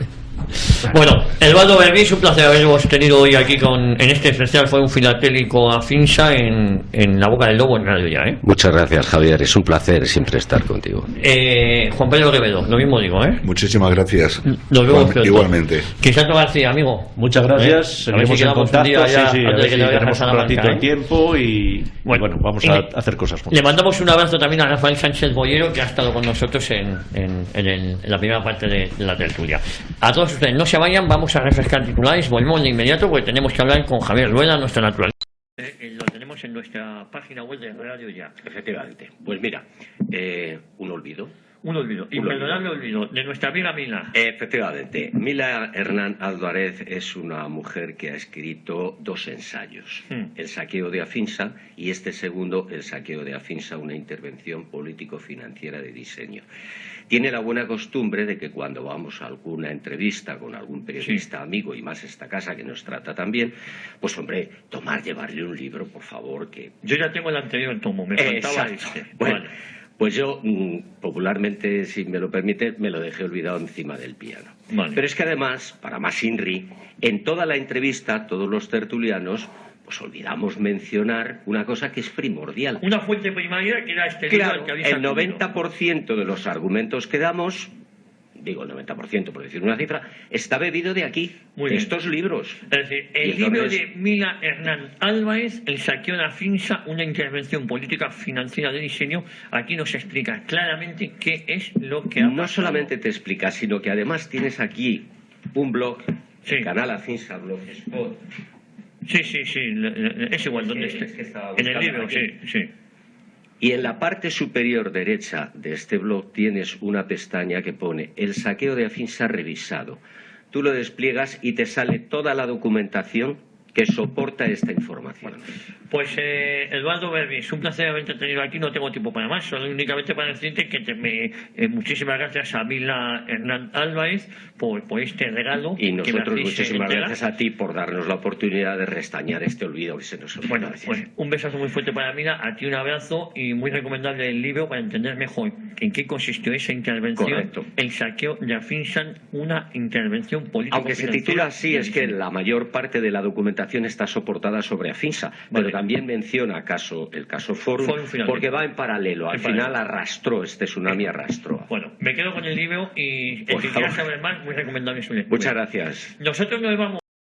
Bueno, Eduardo Berbis, un placer haberlos tenido hoy aquí en este especial. Fue un filatélico Afinsa en La Boca del Lobo en Radio Ya, ¿eh? Muchas gracias, Javier, es un placer siempre estar contigo. Juan Pedro Quevedo, lo mismo digo, ¿eh? Muchísimas gracias. Nos vemos igualmente. Guisanto García, amigo. Muchas gracias, seguimos en contacto, tenemos un ratito de tiempo y bueno, vamos a hacer cosas juntos. Le mandamos un abrazo también a Rafael Sánchez Bollero, que ha estado con nosotros en la primera parte de la tertulia. A todos ustedes, no se vayan, vamos a refrescar titulares, volvemos de inmediato porque tenemos que hablar con Javier Rueda, nuestro naturalista. Lo tenemos en nuestra página web de Radio Ya. Efectivamente. Pues mira, un olvido. Imperdonable olvido de nuestra amiga Mila. Efectivamente, Mila Hernán Álvarez es una mujer que ha escrito dos ensayos: El saqueo de Afinsa y este segundo, El saqueo de Afinsa, una intervención político-financiera de diseño. Tiene la buena costumbre de que cuando vamos a alguna entrevista con algún periodista amigo, y más esta casa que nos trata tan bien, pues hombre, llevarle un libro, por favor, que... Yo ya tengo el anterior tomo, me faltaba este. Bueno, pues yo, popularmente, si me lo permite, me lo dejé olvidado encima del piano. Vale. Pero es que además, para más INRI, en toda la entrevista, todos los tertulianos, pues olvidamos mencionar una cosa que es primordial. Una fuente primaria que era este libro. Claro, el 90% de los argumentos que damos, digo el 90% por decir una cifra, está bebido de aquí, de estos libros. Es decir, el libro de Mila Hernán Álvarez, El saqueo de Afinsa, una intervención política financiera de diseño, aquí nos explica claramente qué es lo que ha pasado. No solamente te explica, sino que además tienes aquí un blog, el canal Afinsa Blogspot. Sí, es igual donde esté. En el libro, sí. Y en la parte superior derecha de este blog tienes una pestaña que pone El saqueo de Afinsa revisado. Tú lo despliegas y te sale toda la documentación que soporta esta información. Pues Eduardo Berbis, un placer haberte tenido aquí, no tengo tiempo para más, solo únicamente para decirte que muchísimas gracias a Mila Hernán Álvarez por este regalo. Y nosotros muchísimas gracias a ti por darnos la oportunidad de restañar este olvido que se nos olvidó. Bueno, pues un besazo muy fuerte para Mila, a ti un abrazo y muy recomendable el libro para entender mejor en qué consistió esa intervención. Correcto. El saqueo de Afinsa, una intervención política. Aunque se titula así, es que la mayor parte de la documentación está soportada sobre Afinsa, pero también menciona el caso Forum, porque va en paralelo. Al final arrastró, este tsunami arrastró. Bueno, me quedo con el libro y el que quiera saber más, muy recomendable su lectura. Muchas gracias. Nosotros nos vamos.